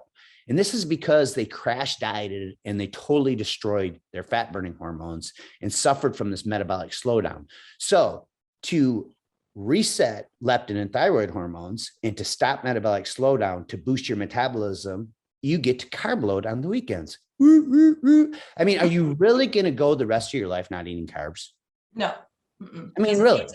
And this is because they crash dieted and they totally destroyed their fat burning hormones and suffered from this metabolic slowdown. So to reset leptin and thyroid hormones and to stop metabolic slowdown, to boost your metabolism, you get to carb load on the weekends. I mean, are you really going to go the rest of your life not eating carbs? No. I mean, really?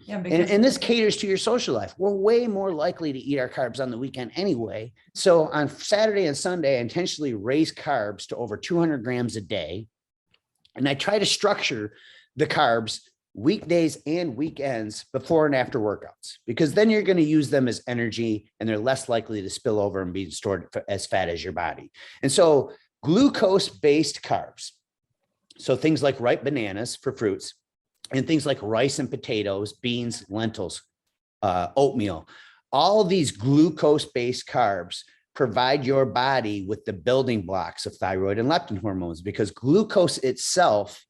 Yeah, because And this caters to your social life. We're way more likely to eat our carbs on the weekend anyway. So on Saturday and Sunday, I intentionally raise carbs to over 200 grams a day. And I try to structure the carbs weekdays and weekends before and after workouts, because then you're going to use them as energy and they're less likely to spill over and be stored as fat as your body. And so glucose-based carbs, so things like ripe bananas for fruits, and things like rice and potatoes, beans, lentils, oatmeal, all of these glucose-based carbs provide your body with the building blocks of thyroid and leptin hormones, because glucose itself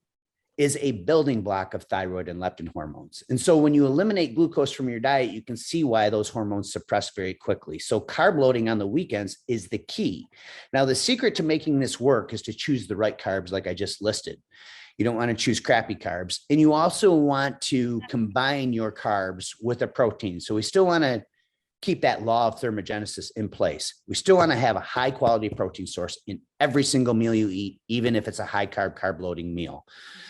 is a building block of thyroid and leptin hormones. And so when you eliminate glucose from your diet, you can see why those hormones suppress very quickly. So carb loading on the weekends is the key. Now, the secret to making this work is to choose the right carbs, like I just listed. You don't want to choose crappy carbs. And you also want to combine your carbs with a protein. So we still want to keep that law of thermogenesis in place. We still want to have a high quality protein source in every single meal you eat, even if it's a high carb loading meal.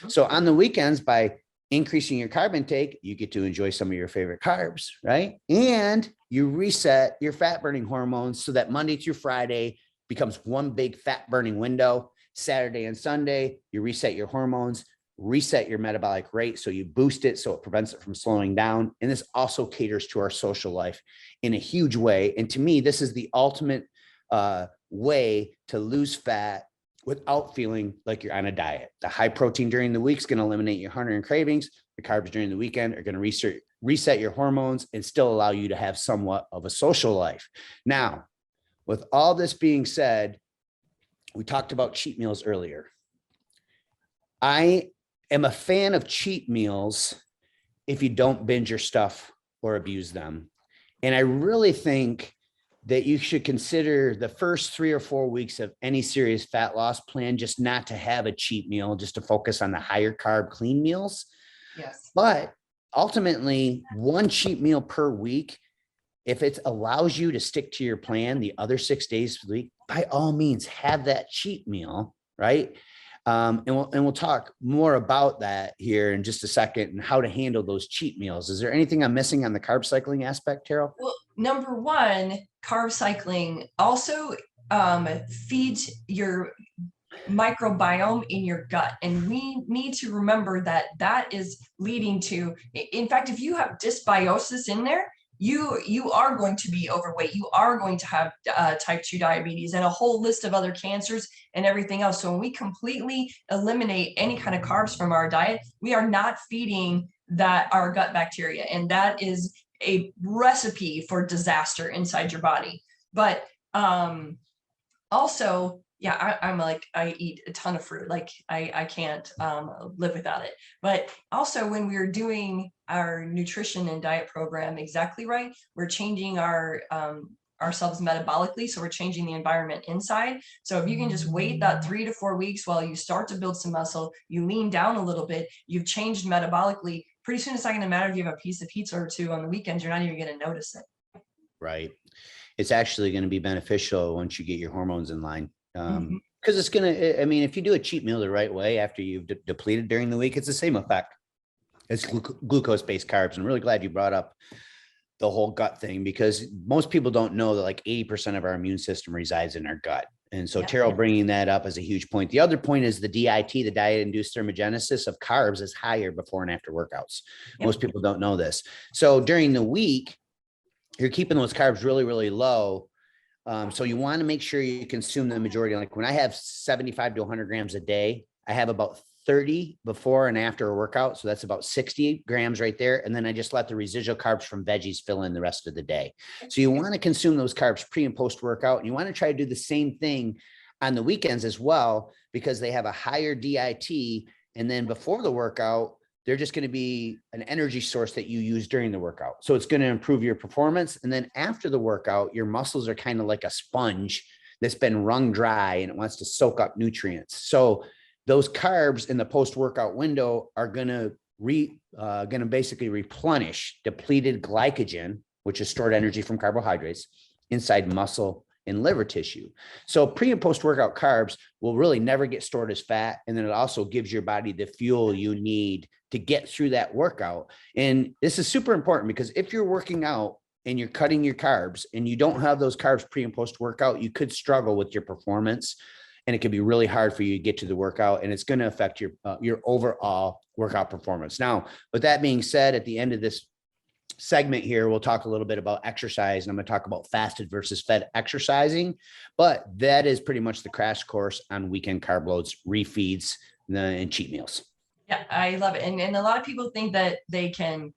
So on the weekends, by increasing your carb intake, you get to enjoy some of your favorite carbs, right? And you reset your fat burning hormones so that Monday through Friday becomes one big fat burning window. Saturday and Sunday, you reset your hormones, reset your metabolic rate. So you boost it so it prevents it from slowing down. And this also caters to our social life in a huge way. And to me, this is the ultimate way to lose fat without feeling like you're on a diet. The high protein during the week is going to eliminate your hunger and cravings. The carbs during the weekend are going to reset your hormones and still allow you to have somewhat of a social life. Now, with all this being said, we talked about cheat meals earlier. I am a fan of cheat meals if you don't binge your stuff or abuse them. And I really think that you should consider the first 3 or 4 weeks of any serious fat loss plan just not to have a cheat meal, just to focus on the higher carb clean meals. yes. But ultimately, one cheat meal per week, if it allows you to stick to your plan the other 6 days of the week, by all means, have that cheat meal, right? And we'll talk more about that here in just a second and how to handle those cheat meals. Is there anything I'm missing on the carb cycling aspect, Terrell? Well, number one, carb cycling also feeds your microbiome in your gut. And we need to remember that that is leading to, in fact, if you have dysbiosis in there, you are going to be overweight. You are going to have type 2 diabetes and a whole list of other cancers and everything else. So when we completely eliminate any kind of carbs from our diet, we are not feeding our gut bacteria. And that is a recipe for disaster inside your body. But also, yeah, I'm like, I eat a ton of fruit. Like I can't live without it. But also when we're doing our nutrition and diet program exactly right, we're changing ourselves metabolically. So we're changing the environment inside. So if you can just wait that 3 to 4 weeks while you start to build some muscle, you lean down a little bit, you've changed metabolically. Pretty soon it's not going to matter if you have a piece of pizza or two on the weekends. You're not even going to notice it. Right. It's actually going to be beneficial once you get your hormones in line. Because it's going to, I mean, if you do a cheat meal the right way after you've depleted during the week, it's the same effect. It's glucose-based carbs. I'm really glad you brought up the whole gut thing, because most people don't know that like 80% of our immune system resides in our gut. And so Terrell bringing that up is a huge point. The other point is the DIT, the diet-induced thermogenesis of carbs, is higher before and after workouts. Most people don't know this. So during the week, you're keeping those carbs really, really low. So you want to make sure you consume the majority. Like when I have 75 to 100 grams a day, I have about 30 before and after a workout. So that's about 60 grams right there. And then I just let the residual carbs from veggies fill in the rest of the day. So you want to consume those carbs pre and post workout. And you want to try to do the same thing on the weekends as well, because they have a higher DIT. And then before the workout, they're just going to be an energy source that you use during the workout. So it's going to improve your performance. And then after the workout, your muscles are kind of like a sponge that's been wrung dry and it wants to soak up nutrients. So those carbs in the post-workout window are going to basically replenish depleted glycogen, which is stored energy from carbohydrates, inside muscle and liver tissue. So pre and post-workout carbs will really never get stored as fat. And then it also gives your body the fuel you need to get through that workout. And this is super important because if you're working out and you're cutting your carbs and you don't have those carbs pre and post-workout, you could struggle with your performance. And it can be really hard for you to get to the workout, and it's going to affect your overall workout performance. Now, with that being said, at the end of this segment here, we'll talk a little bit about exercise, and I'm going to talk about fasted versus fed exercising, but that is pretty much the crash course on weekend carb loads, refeeds, and cheat meals. Yeah, I love it. And a lot of people think that they can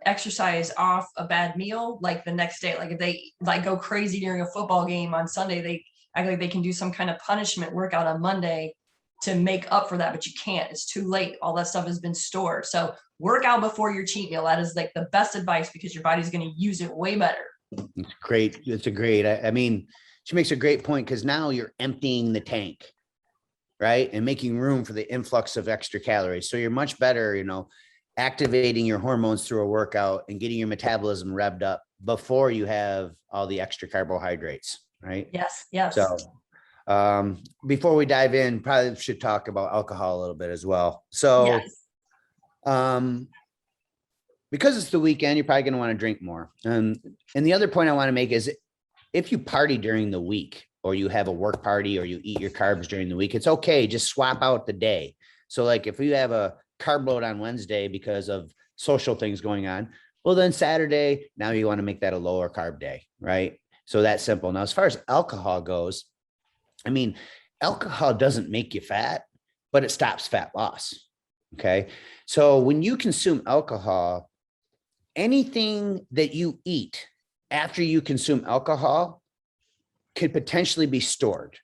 exercise off a bad meal, like the next day. Like if they like go crazy during a football game on Sunday, they act like they can do some kind of punishment workout on Monday to make up for that, but you can't. It's too late. All that stuff has been stored. So work out before your cheat meal. That is like the best advice because your body's going to use it way better. It's great. It's a great, I mean, she makes a great point because now you're emptying the tank, right? And making room for the influx of extra calories. So you're much better, you know, activating your hormones through a workout and getting your metabolism revved up before you have all the extra carbohydrates, right? Yes. Yes. So before we dive in, probably should talk about alcohol a little bit as well. So yes. Because it's the weekend, you're probably going to want to drink more. And the other point I want to make is if you party during the week or you have a work party or you eat your carbs during the week, it's okay. Just swap out the day. So like if you have a carb load on Wednesday because of social things going on, well, then Saturday, now you want to make that a lower carb day, right? So that's simple. Now, as far as alcohol goes, I mean, alcohol doesn't make you fat, but it stops fat loss. Okay. So when you consume alcohol, anything that you eat after you consume alcohol could potentially be stored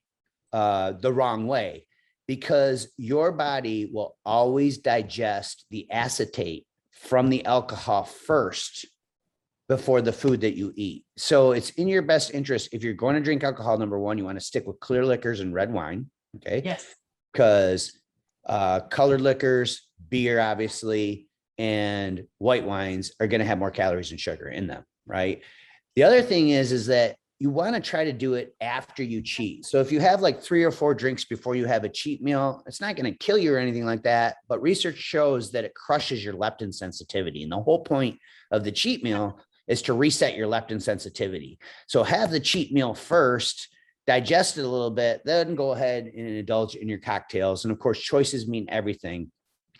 the wrong way because your body will always digest the acetate from the alcohol first before the food that you eat. So it's in your best interest. If you're going to drink alcohol, number one, you want to stick with clear liquors and red wine. Okay. Yes. Because colored liquors, beer, obviously, and white wines are going to have more calories and sugar in them. Right. The other thing is that you want to try to do it after you cheat. So if you have like 3 or 4 drinks before you have a cheat meal, it's not going to kill you or anything like that. But research shows that it crushes your leptin sensitivity. And the whole point of the cheat meal is to reset your leptin sensitivity. So have the cheat meal first, digest it a little bit, then go ahead and indulge in your cocktails. And of course, choices mean everything.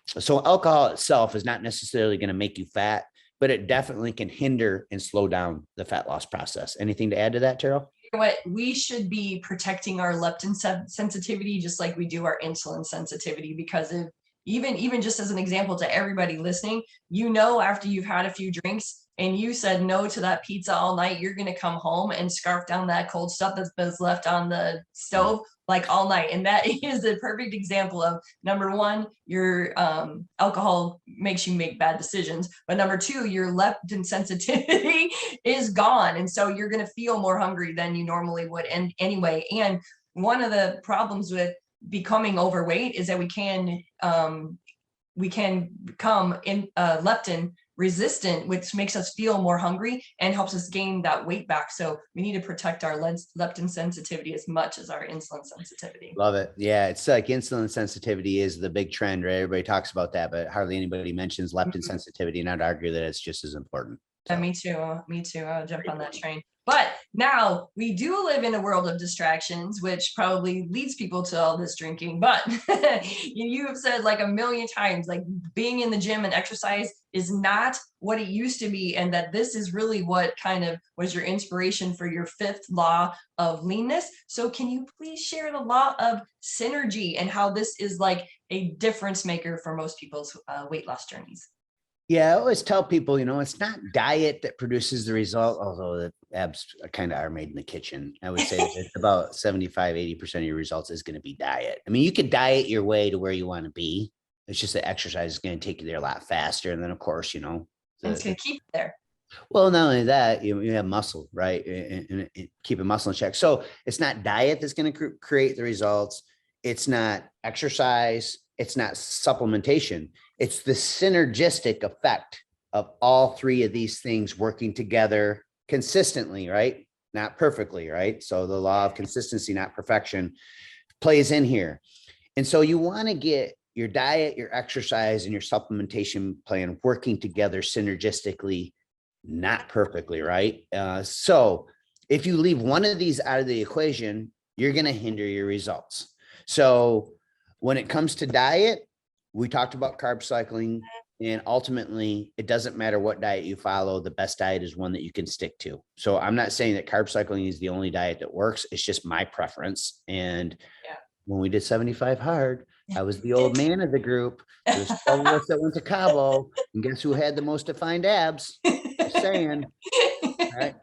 So alcohol itself is not necessarily going to make you fat, but it definitely can hinder and slow down the fat loss process. Anything to add to that, Terrell? What we should be protecting our leptin sensitivity, just like we do our insulin sensitivity, because if even just as an example to everybody listening, you know, after you've had a few drinks and you said no to that pizza all night, you're going to come home and scarf down that cold stuff that's been left on the stove like all night. And that is a perfect example of, number one, your alcohol makes you make bad decisions. But number two, your leptin sensitivity is gone. And so you're going to feel more hungry than you normally would. And anyway, and one of the problems with becoming overweight is that we can become leptin resistant, which makes us feel more hungry and helps us gain that weight back. So we need to protect our leptin sensitivity as much as our insulin sensitivity. Love it. Yeah. It's like insulin sensitivity is the big trend, right? Everybody talks about that, but hardly anybody mentions leptin sensitivity. And I'd argue that it's just as important. So. Me too. Me too. I'll jump on that train. But now we do live in a world of distractions, which probably leads people to all this drinking. But you have said like a million times, like being in the gym and exercise is not what it used to be. And that this is really what kind of was your inspiration for your 5th law of leanness. So can you please share the law of synergy and how this is like a difference maker for most people's weight loss journeys? Yeah, I always tell people, you know, it's not diet that produces the result, although the abs kind of are made in the kitchen. I would say it's about 75, 80% of your results is going to be diet. I mean, you could diet your way to where you want to be. It's just that exercise is going to take you there a lot faster. And then, of course, you know, it's going to keep you there. Well, not only that, you have muscle, right? And keeping muscle in check. So it's not diet that's going to create the results. It's not exercise. It's not supplementation. It's the synergistic effect of all three of these things working together consistently, right? Not perfectly, right? So the law of consistency, not perfection, plays in here. And so you want to get your diet, your exercise, and your supplementation plan working together synergistically, not perfectly, right? So if you leave one of these out of the equation, you're going to hinder your results. So when it comes to diet, we talked about carb cycling, and ultimately it doesn't matter what diet you follow. The best diet is one that you can stick to. So I'm not saying that carb cycling is the only diet that works. It's just my preference. And when we did 75 hard, I was the old man of the group. There's 12 of us that went to Cabo, and guess who had the most defined abs? Just saying. Right.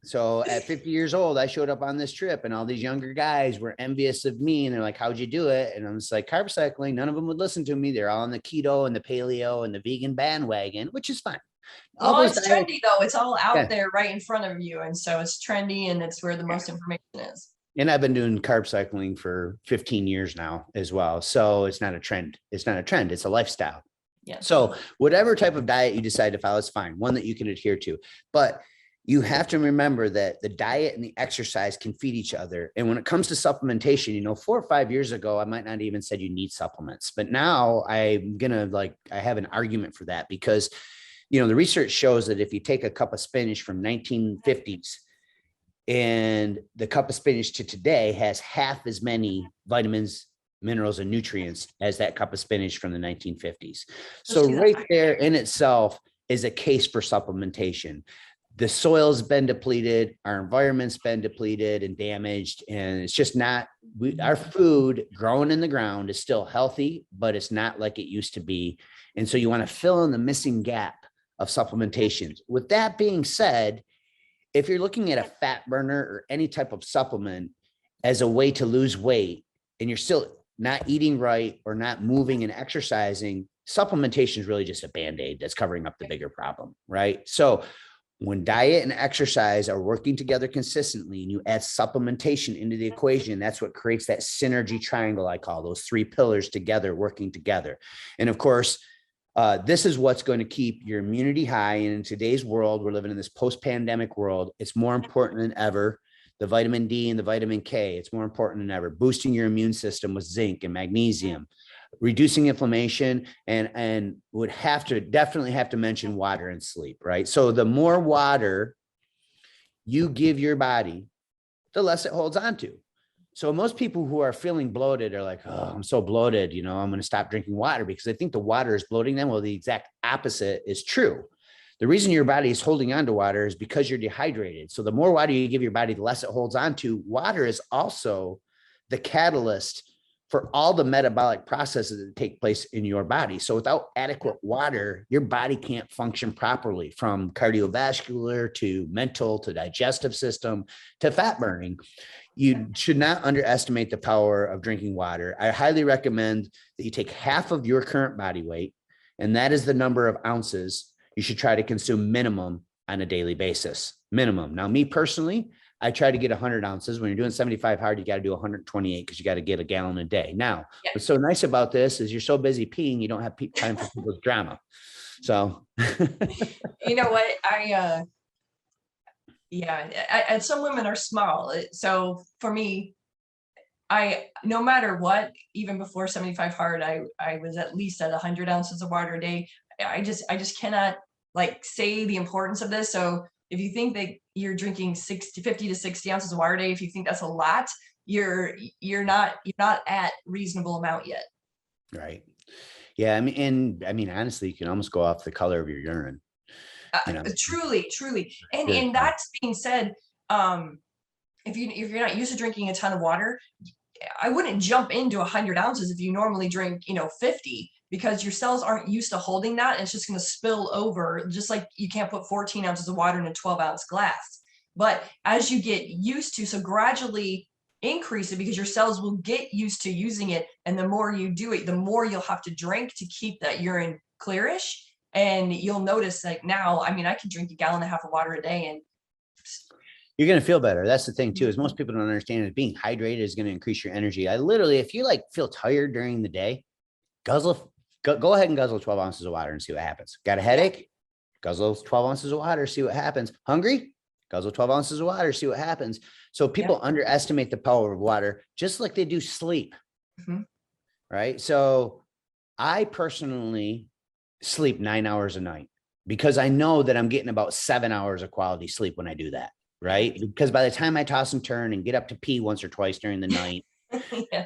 So at 50 years old, I showed up on this trip, and all these younger guys were envious of me. And they're like, how'd you do it? And I'm just like, carb cycling. None of them would listen to me. They're all on the keto and the paleo and the vegan bandwagon, which is fine. All Well, those it's diets, trendy though. It's all out yeah. there right in front of you. And so it's trendy and it's where the most information is. And I've been doing carb cycling for 15 years now as well. So it's not a trend. It's not a trend. It's a lifestyle. Yeah. So whatever type of diet you decide to follow is fine. One that you can adhere to, but you have to remember that the diet and the exercise can feed each other. And when it comes to supplementation, 4 or 5 years ago, I might not even said you need supplements, but now I'm going to I have an argument for that because, the research shows that if you take a cup of spinach from 1950s and the cup of spinach to today has half as many vitamins, minerals, and nutrients as that cup of spinach from the 1950s. So right there in itself is a case for supplementation. The soil's been depleted, our environment's been depleted and damaged, and it's just not, our food growing in the ground is still healthy, but it's not like it used to be. And so you want to fill in the missing gap of supplementation. With that being said, if you're looking at a fat burner or any type of supplement as a way to lose weight, and you're still not eating right or not moving and exercising, supplementation is really just a Band-Aid that's covering up the bigger problem, right? So when diet and exercise are working together consistently and you add supplementation into the equation, that's what creates that synergy triangle I call, those three pillars together, working together. And of course, this is what's going to keep your immunity high. And in today's world, we're living in this post-pandemic world. It's more important than ever. The vitamin D and the vitamin K, it's more important than ever. Boosting your immune system with zinc and magnesium, reducing inflammation, and would definitely have to mention water and sleep, right? So the more water you give your body, the less it holds on to. So most people who are feeling bloated are like, oh, I'm so bloated, I'm going to stop drinking water because I think the water is bloating them. Well, the exact opposite is true. The reason your body is holding on to water is because you're dehydrated. So the more water you give your body, the less it holds on to. Water is also the catalyst for all the metabolic processes that take place in your body. So without adequate water, your body can't function properly, from cardiovascular to mental to digestive system to fat burning. You should not underestimate the power of drinking water. I highly recommend that you take half of your current body weight, and that is the number of ounces you should try to consume minimum on a daily basis. Minimum. Now, me personally, I try to get 100 ounces. When you're doing 75 hard, you got to do 128 because you got to get a gallon a day. Now, what's so nice about this is you're so busy peeing, you don't have time for people's drama. So, you know what? And some women are small. So for me, no matter what, even before 75 hard, I was at least at 100 ounces of water a day. I just cannot say the importance of this. So if you think that you're drinking 50 to 60 ounces of water a day, if you think that's a lot, you're not at reasonable amount yet. Right. Yeah. I mean, honestly, you can almost go off the color of your urine. Truly. And that's being said, if you're not used to drinking a ton of water, I wouldn't jump into 100 ounces if you normally drink, 50, because your cells aren't used to holding that. And it's just going to spill over, just like you can't put 14 ounces of water in a 12-ounce glass. But as you get used to, so gradually increase it, because your cells will get used to using it. And the more you do it, the more you'll have to drink to keep that urine clearish. And you'll notice like now, I mean, I can drink 1.5 gallons of water a day and You're going to feel better. That's the thing too, is most people don't understand is being hydrated is going to increase your energy. I literally, if you like feel tired during the day, go ahead and guzzle 12 ounces of water and see what happens. Got a headache? Guzzle 12 ounces of water, see what happens. Hungry? Guzzle 12 ounces of water, see what happens. So people underestimate the power of water, just like they do sleep. Right. So I personally sleep 9 hours a night because I know that I'm getting about 7 hours of quality sleep when I do that. Right. Because by the time I toss and turn and get up to pee once or twice during the night,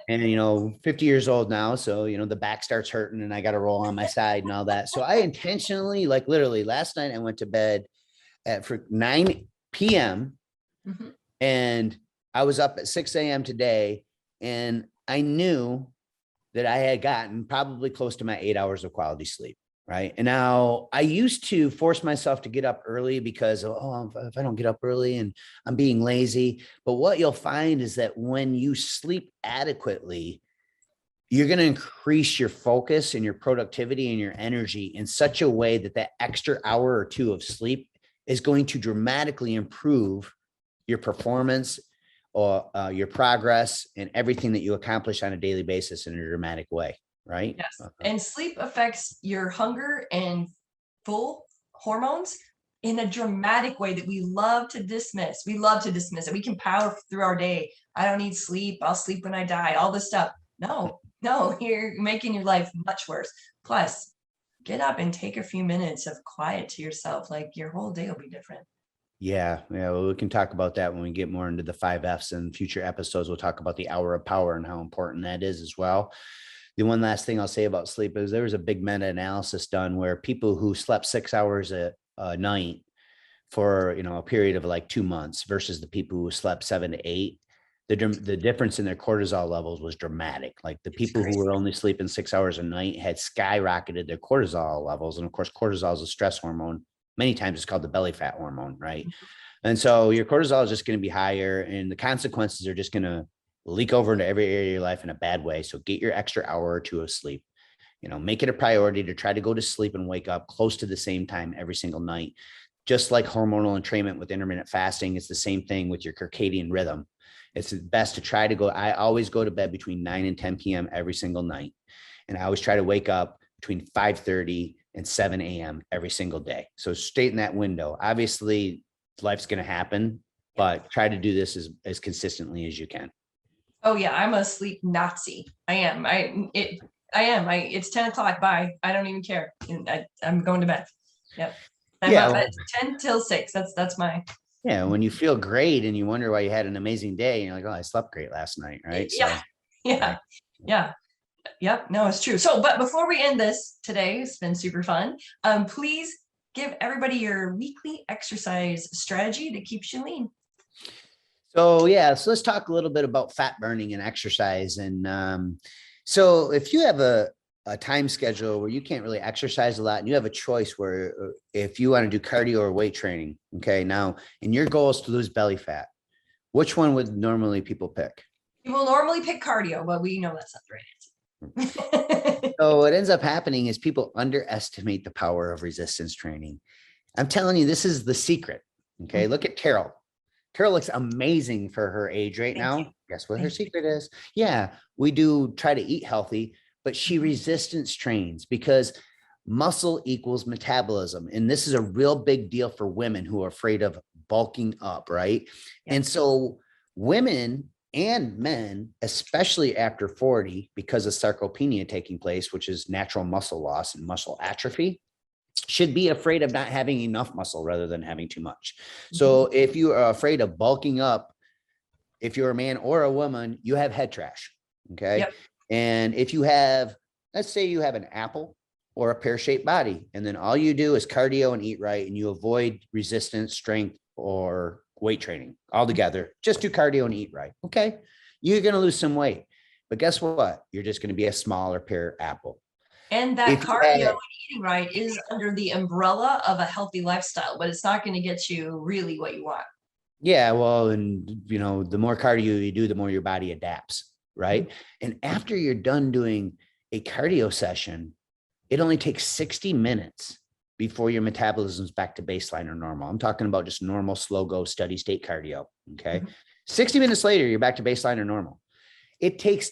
and 50 years old now, so the back starts hurting and I got to roll on my side and all that. So I intentionally, like literally last night, I went to bed for 9 p.m. and I was up at 6 a.m. today, and I knew that I had gotten probably close to my 8 hours of quality sleep. Right. And now I used to force myself to get up early because, if I don't get up early and I'm being lazy. But what you'll find is that when you sleep adequately, you're going to increase your focus and your productivity and your energy in such a way that that extra hour or two of sleep is going to dramatically improve your performance or your progress and everything that you accomplish on a daily basis in a dramatic way. Right. Yes. And sleep affects your hunger and full hormones in a dramatic way that we love to dismiss. We love to dismiss it. We can power through our day. I don't need sleep. I'll sleep when I die. All this stuff. No, you're making your life much worse. Plus, get up and take a few minutes of quiet to yourself. Like your whole day will be different. Yeah. Well, we can talk about that when we get more into the 5Fs and future episodes. We'll talk about the hour of power and how important that is as well. The one last thing I'll say about sleep is there was a big meta-analysis done where people who slept 6 hours a night for, a period of like 2 months versus the people who slept 7 to 8, the difference in their cortisol levels was dramatic. Like the people who were only sleeping 6 hours a night had skyrocketed their cortisol levels. And of course, cortisol is a stress hormone. Many times it's called the belly fat hormone, right? And so your cortisol is just going to be higher, and the consequences are just going to leak over into every area of your life in a bad way. So get your extra hour or two of sleep. Make it a priority to try to go to sleep and wake up close to the same time every single night. Just like hormonal entrainment with intermittent fasting, it's the same thing with your circadian rhythm. It's best to try to go. I always go to bed between 9 and 10 p.m. every single night. And I always try to wake up between 5:30 and 7 a.m. every single day. So stay in that window. Obviously, life's going to happen, but try to do this as consistently as you can. Oh yeah, I'm a sleep Nazi. I am. It's 10 o'clock. Bye. I don't even care. I'm going to bed. Yep. I'm up at 10 till 6. That's my. Yeah. When you feel great and you wonder why you had an amazing day, and you're like, oh, I slept great last night. Right. Yeah. Yep. No, it's true. So, but before we end this today, it's been super fun. Please give everybody your weekly exercise strategy that keeps you lean. So let's talk a little bit about fat burning and exercise. And so if you have a time schedule where you can't really exercise a lot and you have a choice where if you want to do cardio or weight training, okay, now, and your goal is to lose belly fat, which one would normally people pick? You will normally pick cardio, but we know that's not the right answer. So what ends up happening is people underestimate the power of resistance training. I'm telling you, this is the secret. Okay. Look at Carol. Carol looks amazing for her age right now. Guess what her secret is? Yeah, we do try to eat healthy, but she resistance trains because muscle equals metabolism. And this is a real big deal for women who are afraid of bulking up, right? And so women and men, especially after 40, because of sarcopenia taking place, which is natural muscle loss and muscle atrophy, should be afraid of not having enough muscle rather than having too much. So if you are afraid of bulking up, if you're a man or a woman, you have head trash. Okay. And if you have, let's say you have an apple or a pear-shaped body, and then all you do is cardio and eat right, and you avoid resistance, strength, or weight training altogether, just do cardio and eat right. Okay. You're going to lose some weight, but guess what? You're just going to be a smaller pear apple. And that cardio and eating right is under the umbrella of a healthy lifestyle, but it's not going to get you really what you want. Yeah. Well, and the more cardio you do, the more your body adapts. Right. And after you're done doing a cardio session, it only takes 60 minutes before your metabolism's back to baseline or normal. I'm talking about just normal, slow go, steady state cardio. Okay. 60 minutes later, you're back to baseline or normal. It takes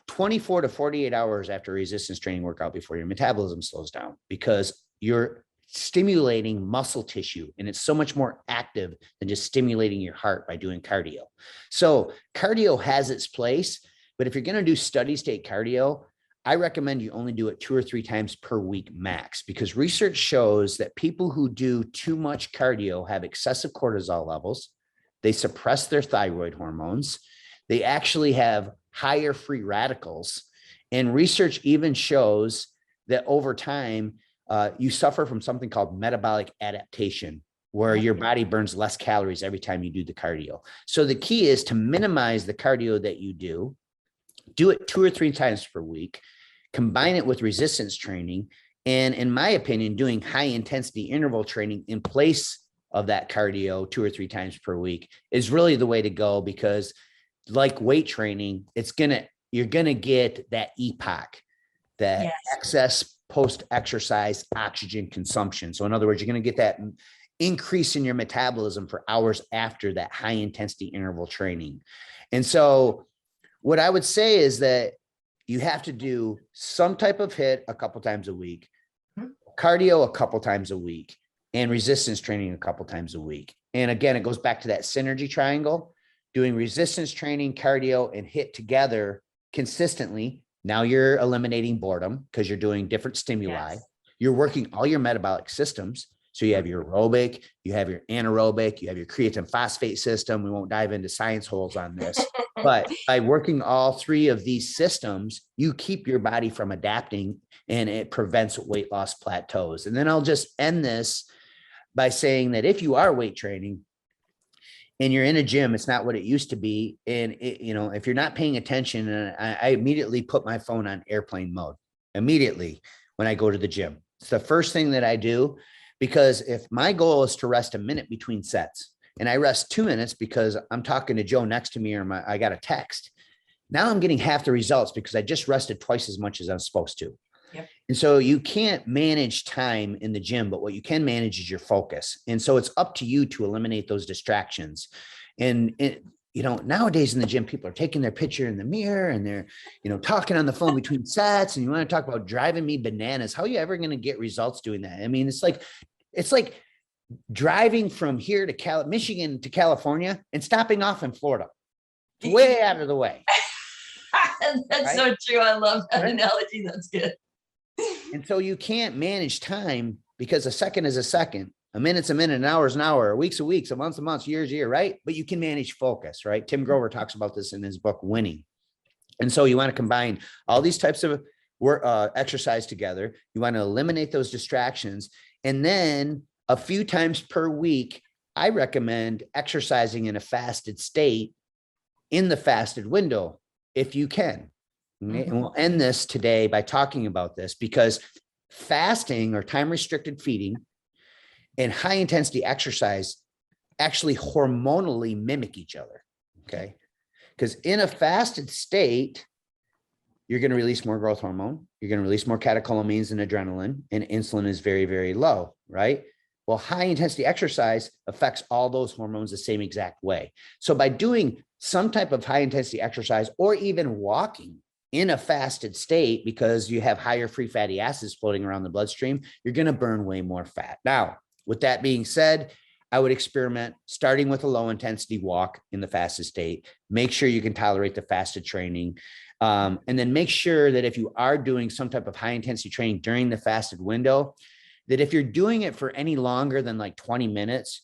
24 to 48 hours after a resistance training workout before your metabolism slows down, because you're stimulating muscle tissue, and it's so much more active than just stimulating your heart by doing cardio. So cardio has its place, but if you're going to do steady state cardio, I recommend you only do it 2 or 3 times per week max, because research shows that people who do too much cardio have excessive cortisol levels. They suppress their thyroid hormones. They actually have higher free radicals. And research even shows that over time, you suffer from something called metabolic adaptation, where your body burns less calories every time you do the cardio. So the key is to minimize the cardio that you do it 2 or 3 times per week, combine it with resistance training. And in my opinion, doing high intensity interval training in place of that cardio 2 or 3 times per week is really the way to go, because like weight training, you're going to get that EPOC, that excess post-exercise oxygen consumption. So in other words, you're going to get that increase in your metabolism for hours after that high intensity interval training. And so what I would say is that you have to do some type of HIIT a couple times a week, cardio a couple times a week, and resistance training a couple times a week. And again, it goes back to that synergy triangle, doing resistance training, cardio, and HIIT together consistently. Now you're eliminating boredom because you're doing different stimuli. You're working all your metabolic systems. So you have your aerobic, you have your anaerobic, you have your creatine phosphate system. We won't dive into science holes on this, but by working all 3 of these systems, you keep your body from adapting, and it prevents weight loss plateaus. And then I'll just end this by saying that if you are weight training and you're in a gym, it's not what it used to be. And if you're not paying attention, and I immediately put my phone on airplane mode immediately when I go to the gym. It's the first thing that I do, because if my goal is to rest a minute between sets and I rest 2 minutes because I'm talking to Joe next to me, or I got a text, now I'm getting half the results because I just rested twice as much as I'm supposed to. Yep. And so you can't manage time in the gym, but what you can manage is your focus. And so it's up to you to eliminate those distractions. And nowadays in the gym, people are taking their picture in the mirror and they're, talking on the phone between sets. And you want to talk about driving me bananas. How are you ever going to get results doing that? I mean, it's like driving from here to Michigan to California and stopping off in Florida. It's way out of the way. That's right? So true. I love that analogy. That's good. And so you can't manage time, because a second is a second, a minute's a minute, an hour's an hour, a week's a week, a month's a month, year's a year, right? But you can manage focus, right? Tim Grover talks about this in his book, Winning. And so you want to combine all these types of exercise together. You want to eliminate those distractions. And then a few times per week, I recommend exercising in a fasted state in the fasted window, if you can. Okay? And we'll end this today by talking about this, because fasting or time restricted feeding and high intensity exercise actually hormonally mimic each other. Okay. Because in a fasted state, you're going to release more growth hormone. You're going to release more catecholamines and adrenaline, and insulin is very, very low, right? Well, high intensity exercise affects all those hormones the same exact way. So by doing some type of high intensity exercise, or even walking in a fasted state, because you have higher free fatty acids floating around the bloodstream, you're going to burn way more fat. Now, with that being said, I would experiment starting with a low intensity walk in the fasted state. Make sure you can tolerate the fasted training. And then make sure that if you are doing some type of high intensity training during the fasted window, that if you're doing it for any longer than like 20 minutes,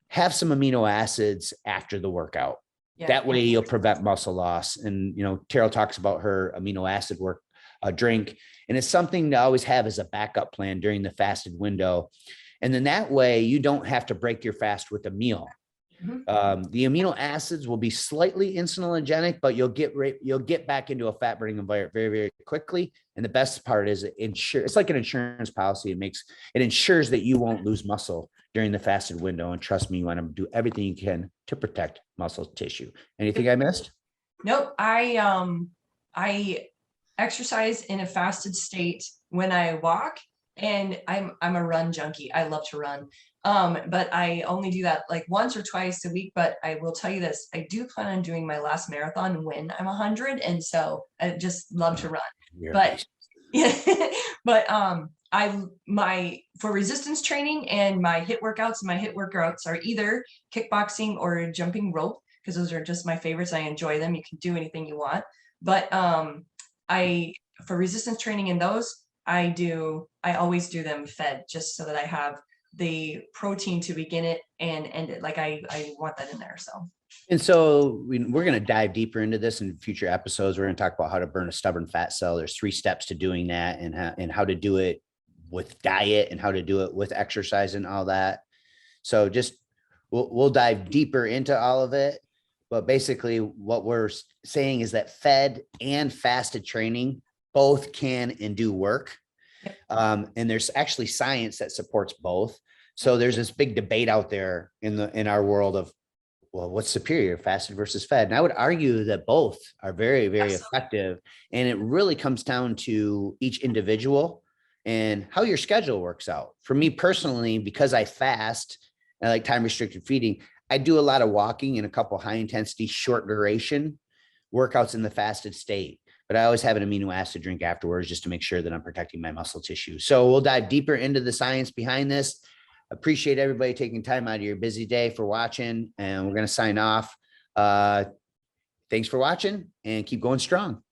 have some amino acids after the workout. Yeah. That way you'll prevent muscle loss. And, Terrell talks about her amino acid drink, and it's something to always have as a backup plan during the fasted window. And then that way you don't have to break your fast with a meal. The amino acids will be slightly insulinogenic, but you'll get back into a fat burning environment very, very quickly. And the best part is it's like an insurance policy. It ensures that you won't lose muscle during the fasted window. And trust me, you want to do everything you can to protect muscle tissue. Anything I missed? Nope. I exercise in a fasted state when I walk, And I'm a run junkie. I love to run. But I only do that like once or twice a week. But I will tell you this, I do plan on doing my last marathon when I'm 100. And so I just love to run. You're a But beast. yeah, but for resistance training and my hit workouts are either kickboxing or jumping rope, because those are just my favorites. I enjoy them. You can do anything you want. But I for resistance training in those, I always do them fed, just so that I have the protein to begin it and end it. Like I want that in there. So And so we're going to dive deeper into this in future episodes. We're going to talk about how to burn a stubborn fat cell. There's 3 steps to doing that, and how to do it with diet and how to do it with exercise and all that. So just we'll dive deeper into all of it. But basically what we're saying is that fed and fasted training both can and do work. And there's actually science that supports both. So there's this big debate out there in our world of, well, what's superior, fasted versus fed? And I would argue that both are very, very effective. And it really comes down to each individual and how your schedule works out. For me personally, because I fast, I like time restricted feeding, I do a lot of walking and a couple high intensity, short duration workouts in the fasted state. But I always have an amino acid drink afterwards just to make sure that I'm protecting my muscle tissue. So we'll dive deeper into the science behind this. Appreciate everybody taking time out of your busy day for watching, and we're going to sign off. Thanks for watching, and keep going strong.